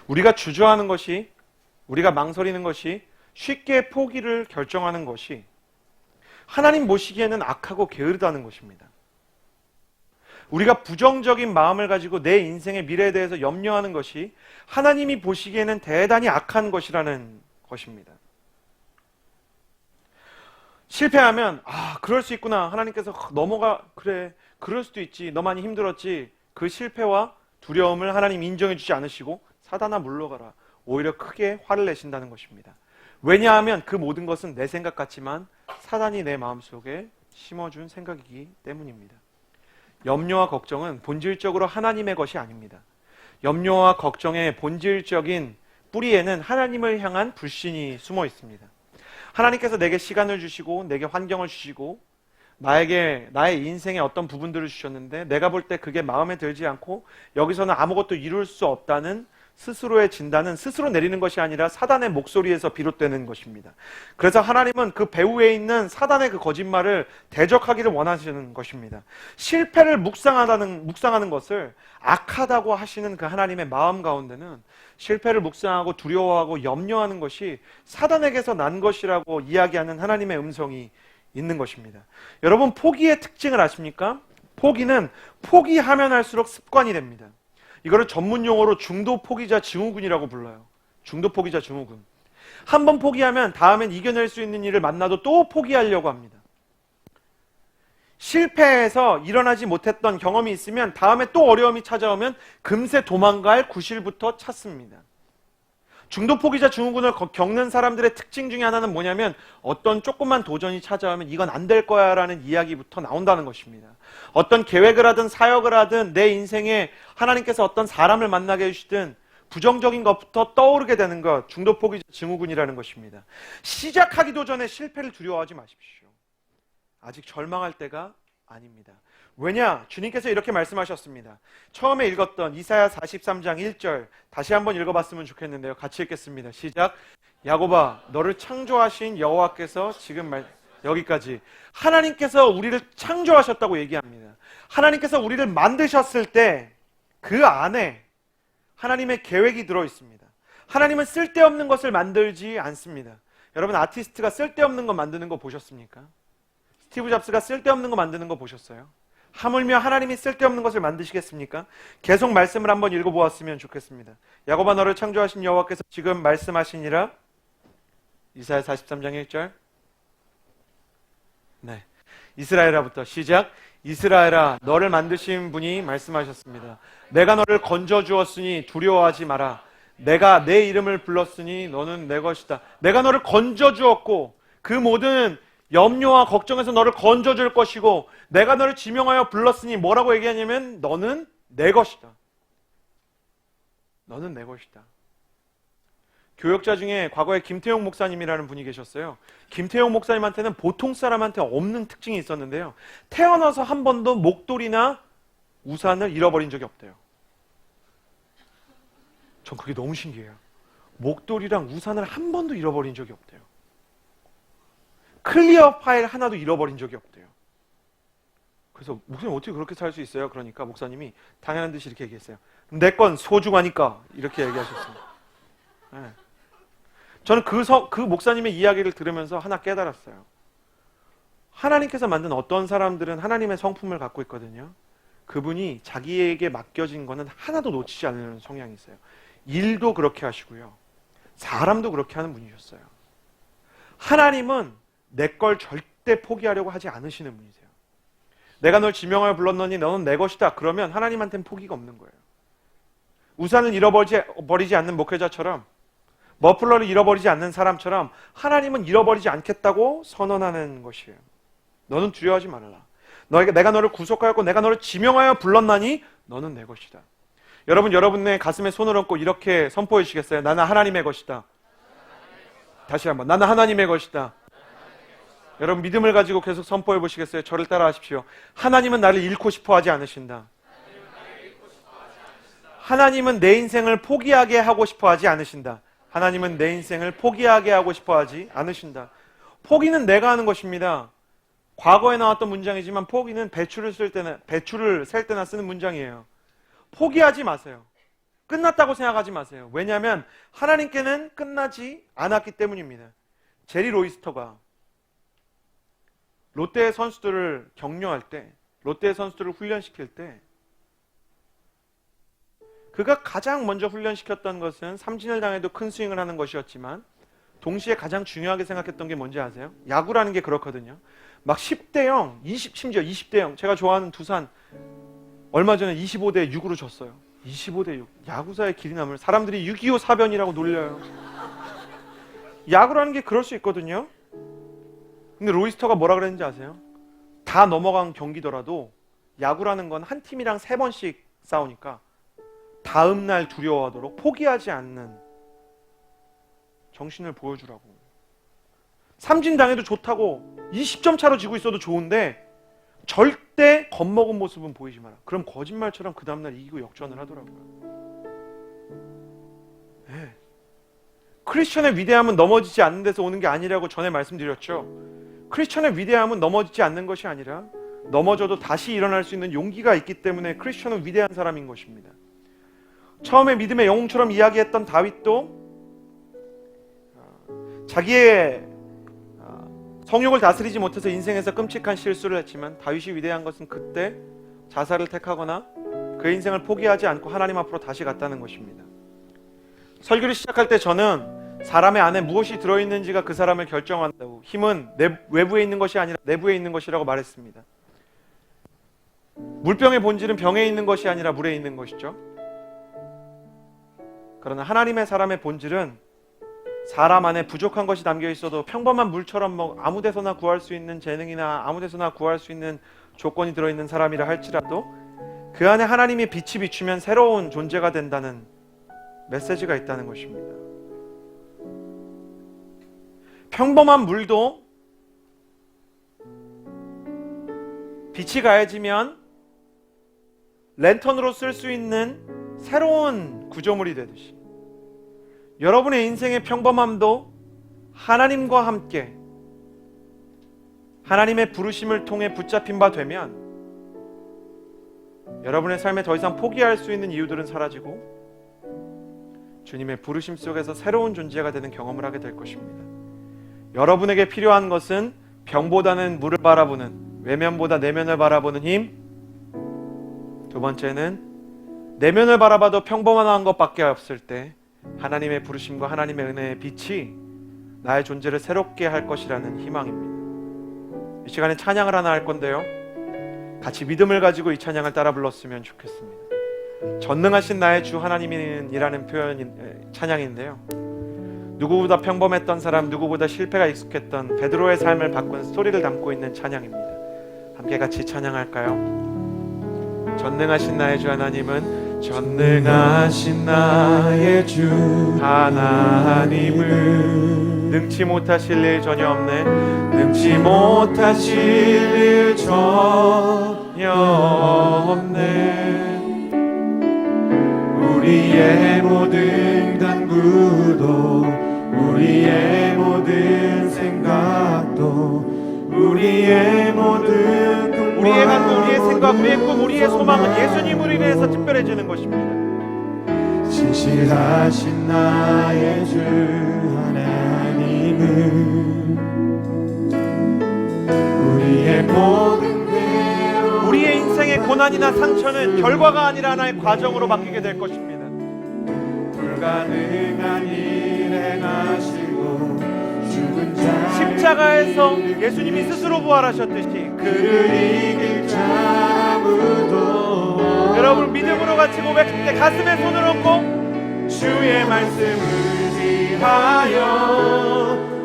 우리가 주저하는 것이, 우리가 망설이는 것이, 쉽게 포기를 결정하는 것이 하나님 보시기에는 악하고 게으르다는 것입니다. 우리가 부정적인 마음을 가지고 내 인생의 미래에 대해서 염려하는 것이 하나님이 보시기에는 대단히 악한 것이라는 것입니다. 실패하면 그럴 수 있구나. 하나님께서 넘어가, 그래, 그럴 수도 있지. 너 많이 힘들었지. 그 실패와 두려움을 하나님 인정해 주지 않으시고 사단아 물러가라. 오히려 크게 화를 내신다는 것입니다. 왜냐하면 그 모든 것은 내 생각 같지만 사단이 내 마음속에 심어준 생각이기 때문입니다. 염려와 걱정은 본질적으로 하나님의 것이 아닙니다. 염려와 걱정의 본질적인 뿌리에는 하나님을 향한 불신이 숨어 있습니다. 하나님께서 내게 시간을 주시고 내게 환경을 주시고 나에게 나의 인생의 어떤 부분들을 주셨는데 내가 볼 때 그게 마음에 들지 않고 여기서는 아무것도 이룰 수 없다는 스스로의 진단은 스스로 내리는 것이 아니라 사단의 목소리에서 비롯되는 것입니다. 그래서 하나님은 그 배후에 있는 사단의 그 거짓말을 대적하기를 원하시는 것입니다. 실패를 묵상하는 것을 악하다고 하시는 그 하나님의 마음 가운데는 실패를 묵상하고 두려워하고 염려하는 것이 사단에게서 난 것이라고 이야기하는 하나님의 음성이 있는 것입니다. 여러분, 포기의 특징을 아십니까? 포기는 포기하면 할수록 습관이 됩니다. 이거를 전문 용어로 중도 포기자 증후군이라고 불러요. 중도 포기자 증후군. 한 번 포기하면 다음엔 이겨낼 수 있는 일을 만나도 또 포기하려고 합니다. 실패해서 일어나지 못했던 경험이 있으면 다음에 또 어려움이 찾아오면 금세 도망갈 구실부터 찾습니다. 중도 포기자 증후군을 겪는 사람들의 특징 중에 하나는 뭐냐면 어떤 조그만 도전이 찾아오면 이건 안 될 거야 라는 이야기부터 나온다는 것입니다. 어떤 계획을 하든 사역을 하든 내 인생에 하나님께서 어떤 사람을 만나게 해주시든 부정적인 것부터 떠오르게 되는 것, 중도 포기자 증후군이라는 것입니다. 시작하기도 전에 실패를 두려워하지 마십시오. 아직 절망할 때가 아닙니다. 왜냐? 주님께서 이렇게 말씀하셨습니다. 처음에 읽었던 이사야 43장 1절 다시 한번 읽어봤으면 좋겠는데요. 같이 읽겠습니다. 시작. 야곱아, 너를 창조하신 여호와께서 지금 여기까지 하나님께서 우리를 창조하셨다고 얘기합니다. 하나님께서 우리를 만드셨을 때 그 안에 하나님의 계획이 들어있습니다. 하나님은 쓸데없는 것을 만들지 않습니다. 여러분, 아티스트가 쓸데없는 거 만드는 거 보셨습니까? 스티브 잡스가 쓸데없는 거 만드는 거 보셨어요? 하물며 하나님이 쓸데없는 것을 만드시겠습니까? 계속 말씀을 한번 읽어보았으면 좋겠습니다. 야곱아, 너를 창조하신 여호와께서 지금 말씀하시니라. 이사야 43장 1절. 네, 이스라엘아부터 시작. 이스라엘아, 너를 만드신 분이 말씀하셨습니다. 내가 너를 건져주었으니 두려워하지 마라. 내가 내 이름을 불렀으니 너는 내 것이다. 내가 너를 건져주었고 그 모든 염려와 걱정에서 너를 건져줄 것이고 내가 너를 지명하여 불렀으니 뭐라고 얘기하냐면 너는 내 것이다. 너는 내 것이다. 교역자 중에 과거에 김태용 목사님이라는 분이 계셨어요. 김태용 목사님한테는 보통 사람한테 없는 특징이 있었는데요. 태어나서 한 번도 목도리나 우산을 잃어버린 적이 없대요. 전 그게 너무 신기해요. 목도리랑 우산을 한 번도 잃어버린 적이 없대요. 클리어 파일 하나도 잃어버린 적이 없대요. 그래서 목사님 어떻게 그렇게 살 수 있어요? 그러니까 목사님이 당연한 듯이 이렇게 얘기했어요. 내 건 소중하니까 이렇게 얘기하셨어요. 네. 저는 그 목사님의 이야기를 들으면서 하나 깨달았어요. 하나님께서 만든 어떤 사람들은 하나님의 성품을 갖고 있거든요. 그분이 자기에게 맡겨진 거는 하나도 놓치지 않는 성향이 있어요. 일도 그렇게 하시고요. 사람도 그렇게 하는 분이셨어요. 하나님은 내 걸 절대 포기하려고 하지 않으시는 분이세요. 내가 널 지명하여 불렀노니 너는 내 것이다. 그러면 하나님한테는 포기가 없는 거예요. 우산을 잃어버리지 않는 목회자처럼, 머플러를 잃어버리지 않는 사람처럼 하나님은 잃어버리지 않겠다고 선언하는 것이에요. 너는 두려워하지 말라. 내가 너를 구속하였고 내가 너를 지명하여 불렀나니 너는 내 것이다. 여러분, 여러분의 가슴에 손을 얹고 이렇게 선포해 주시겠어요? 나는 하나님의 것이다. 다시 한번, 나는 하나님의 것이다. 여러분, 믿음을 가지고 계속 선포해 보시겠어요? 저를 따라 하십시오. 하나님은 나를 잃고 싶어 하지 않으신다. 하나님은 내 인생을 포기하게 하고 싶어 하지 않으신다. 하나님은 내 인생을 포기하게 하고 싶어 하지 않으신다. 포기는 내가 하는 것입니다. 과거에 나왔던 문장이지만 포기는 배추를 셀 때나 쓰는 문장이에요. 포기하지 마세요. 끝났다고 생각하지 마세요. 왜냐하면 하나님께는 끝나지 않았기 때문입니다. 제리 로이스터가 롯데 선수들을 격려할 때, 롯데 선수들을 훈련시킬 때 그가 가장 먼저 훈련시켰던 것은 삼진을 당해도 큰 스윙을 하는 것이었지만 동시에 가장 중요하게 생각했던 게 뭔지 아세요? 야구라는 게 그렇거든요. 막 10대 0, 심지어 20대 0. 제가 좋아하는 두산 얼마 전에 25대 6으로 졌어요. 25대 6. 야구사의 길이 남을 사람들이 6.25 사변이라고 놀려요. 야구라는 게 그럴 수 있거든요. 근데 로이스터가 뭐라 그랬는지 아세요? 다 넘어간 경기더라도 야구라는 건 한 팀이랑 3번씩 싸우니까 다음 날 두려워하도록 포기하지 않는 정신을 보여주라고. 삼진 당해도 좋다고 20점 차로 지고 있어도 좋은데 절대 겁먹은 모습은 보이지 마라. 그럼 거짓말처럼 그 다음날 이기고 역전을 하더라고요. 네. 크리스천의 위대함은 넘어지지 않는 데서 오는 게 아니라고 전에 말씀드렸죠. 크리스천의 위대함은 넘어지지 않는 것이 아니라 넘어져도 다시 일어날 수 있는 용기가 있기 때문에 크리스천은 위대한 사람인 것입니다. 처음에 믿음의 영웅처럼 이야기했던 다윗도 자기의 성욕을 다스리지 못해서 인생에서 끔찍한 실수를 했지만 다윗이 위대한 것은 그때 자살을 택하거나 그의 인생을 포기하지 않고 하나님 앞으로 다시 갔다는 것입니다. 설교를 시작할 때 저는 사람의 안에 무엇이 들어있는지가 그 사람을 결정한다고, 힘은 외부에 있는 것이 아니라 내부에 있는 것이라고 말했습니다. 물병의 본질은 병에 있는 것이 아니라 물에 있는 것이죠. 그러나 하나님의 사람의 본질은 사람 안에 부족한 것이 담겨 있어도 평범한 물처럼 아무 데서나 구할 수 있는 재능이나 아무 데서나 구할 수 있는 조건이 들어있는 사람이라 할지라도 그 안에 하나님의 빛이 비추면 새로운 존재가 된다는 메시지가 있다는 것입니다. 평범한 물도 빛이 가해지면 랜턴으로 쓸 수 있는 새로운 구조물이 되듯이 여러분의 인생의 평범함도 하나님과 함께 하나님의 부르심을 통해 붙잡힌 바 되면 여러분의 삶에 더 이상 포기할 수 있는 이유들은 사라지고 주님의 부르심 속에서 새로운 존재가 되는 경험을 하게 될 것입니다. 여러분에게 필요한 것은 병보다는 물을 바라보는, 외면보다 내면을 바라보는 힘. 두 번째는 내면을 바라봐도 평범한 것밖에 없을 때 하나님의 부르심과 하나님의 은혜의 빛이 나의 존재를 새롭게 할 것이라는 희망입니다. 이 시간에 찬양을 하나 할 건데요, 같이 믿음을 가지고 이 찬양을 따라 불렀으면 좋겠습니다. 전능하신 나의 주 하나님이라는 찬양인데요, 누구보다 평범했던 사람, 누구보다 실패가 익숙했던 베드로의 삶을 바꾼 스토리를 담고 있는 찬양입니다. 함께 같이 찬양할까요? 전능하신 나의 주 하나님은, 전능하신 나의 주 하나님은 능치 못하실 일 전혀 없네, 능치 못하실 일 전혀 없네. 우리의 모든 간구도, 우리의 모든 생각도, 우리의 모든 우리의 간구, 우리의 생각, 우리의 꿈, 우리의 소망은 예수님으로 인해서 특별해지는 것입니다. 진실하신 나의 주 하나님은 우리의 모든 괴로움, 우리의 인생의 고난이나 상처는 결과가 아니라 하나의 과정으로 바뀌게 될 것입니다. 불가능한 일 행하시고 죽은 자 십자가에서 예수님이 스스로 부활하셨듯이 그를 이길 자 아무도. 여러분 믿음으로 같이 고백할 때 가슴에 손을 얹고 주의 말씀 의지하여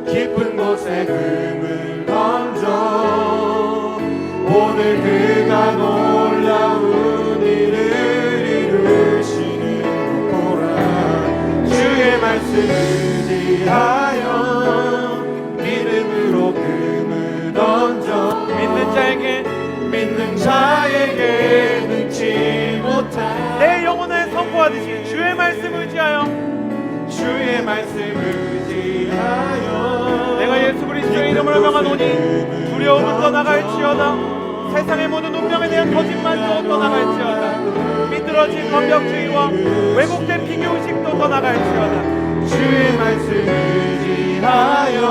깊은 곳에 금을 던져 오늘 그가 놀라운 일을 이루시는 보라. 주의 말씀 의지하여 믿음으로 금을 던져 믿는 자에게 능치 못한 내 영혼을 선포하듯이 주의 말씀 의지하여 주의 말씀 의지하여 내가 예수 그리스도의 이름으로 명하노니 두려움은 떠나갈지어다. 세상의 모든 운명에 대한 거짓말도 떠나갈지어다. 미끄러진 완벽주의와 왜곡된 비교의식도 떠나갈지어다. 주의 말씀 의지하여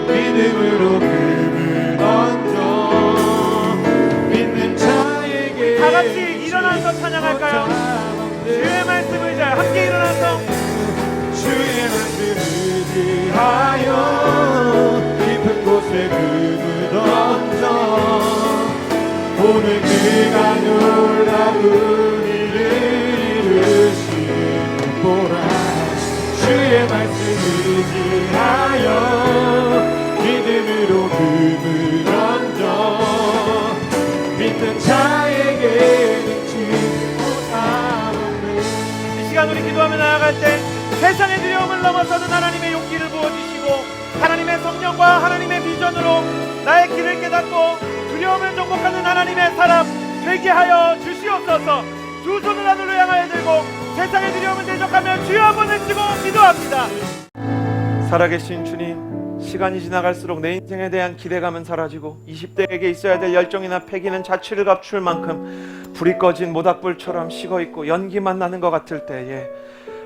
믿음으로 금을 던져 믿는 자에게 다같이 일어나서 찬양할까요? 주의 말씀 의지하여 함께 일어나서 주의 말씀 의지하여 깊은 곳에 금을 던져 오늘 그가 놀라운 일을 이루시는 보라. 주의 말씀 의지하여 믿음으로 금을 던져 믿는 자에게 능치 못하는. 이 시간 우리 기도하며 나아갈 때 세상의 두려움을 넘어서는 하나님의 용기를 부어주시고 하나님의 성령과 하나님의 비전으로 나의 길을 깨닫고 두려움을 정복하는 하나님의 사람 되게 하여 주시옵소서. 두 손을 하늘로 향하여 들고 세상의 두려움을 대적하며 주여 한번 외치고 기도합니다. 살아계신 주님, 시간이 지나갈수록 내 인생에 대한 기대감은 사라지고 20대에게 있어야 될 열정이나 패기는 자취를 감출 만큼 불이 꺼진 모닥불처럼 식어있고 연기만 나는 것 같을 때에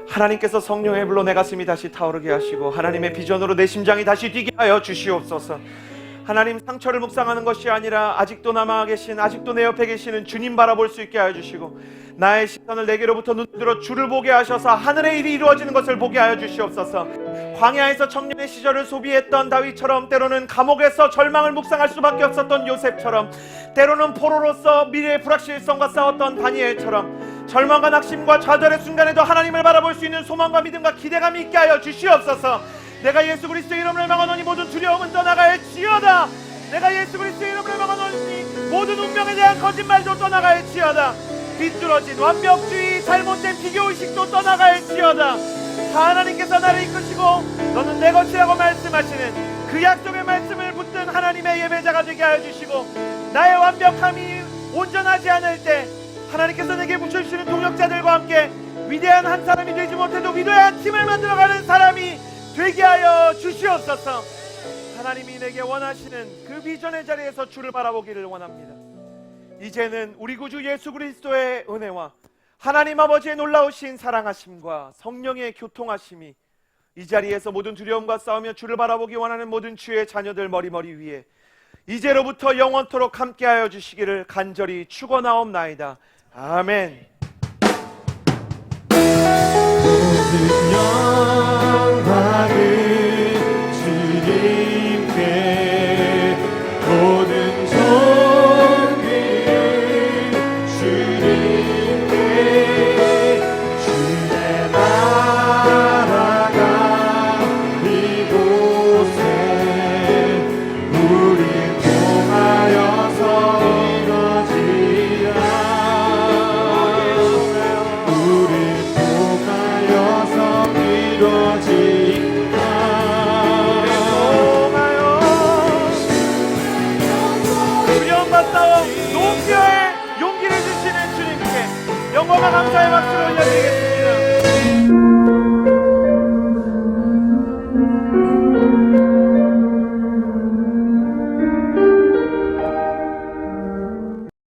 하나님께서 성령의 불로 내 가슴이 다시 타오르게 하시고 하나님의 비전으로 내 심장이 다시 뛰게 하여 주시옵소서. 하나님, 상처를 묵상하는 것이 아니라 아직도 남아 계신, 아직도 내 옆에 계시는 주님 바라볼 수 있게 하여 주시고 나의 시선을 내게로부터 눈들어 주를 보게 하셔서 하늘의 일이 이루어지는 것을 보게 하여 주시옵소서. 광야에서 청년의 시절을 소비했던 다윗처럼, 때로는 감옥에서 절망을 묵상할 수밖에 없었던 요셉처럼, 때로는 포로로서 미래의 불확실성과 싸웠던 다니엘처럼 절망과 낙심과 좌절의 순간에도 하나님을 바라볼 수 있는 소망과 믿음과 기대감이 있게 하여 주시옵소서. 내가 예수 그리스도의 이름으로 명하노니 모든 두려움은 떠나갈지어다. 내가 예수 그리스도의 이름으로 명하노니 모든 운명에 대한 거짓말도 떠나갈지어다. 비뚤어진 완벽주의, 잘못된 비교의식도 떠나갈지어다. 하나님께서 나를 이끄시고 너는 내 것이라고 말씀하시는 그 약속의 말씀을 붙든 하나님의 예배자가 되게 하여 주시고 나의 완벽함이 온전하지 않을 때 하나님께서 내게 붙여주시는 동역자들과 함께 위대한 한 사람이 되지 못해도 위대한 팀을 만들어가는 사람이 되게 하여 주시옵소서. 하나님이 내게 원하시는 그 비전의 자리에서 주를 바라보기를 원합니다. 이제는 우리 구주 예수 그리스도의 은혜와 하나님 아버지의 놀라우신 사랑하심과 성령의 교통하심이 이 자리에서 모든 두려움과 싸우며 주를 바라보기 원하는 모든 주의 자녀들 머리머리 위에 이제로부터 영원토록 함께하여 주시기를 간절히 축원하옵나이다. 아멘. 모든 영광을 주님께, 모든 존귀를 주님께, 주의 나라가 이곳에 우리 통하여서 이루어지라. 우리 통하여서 이루어지라. 두려움과 싸워 높이의 용기를 주시는 주님께 영광과 감사의 박수를 올려드리겠습니다.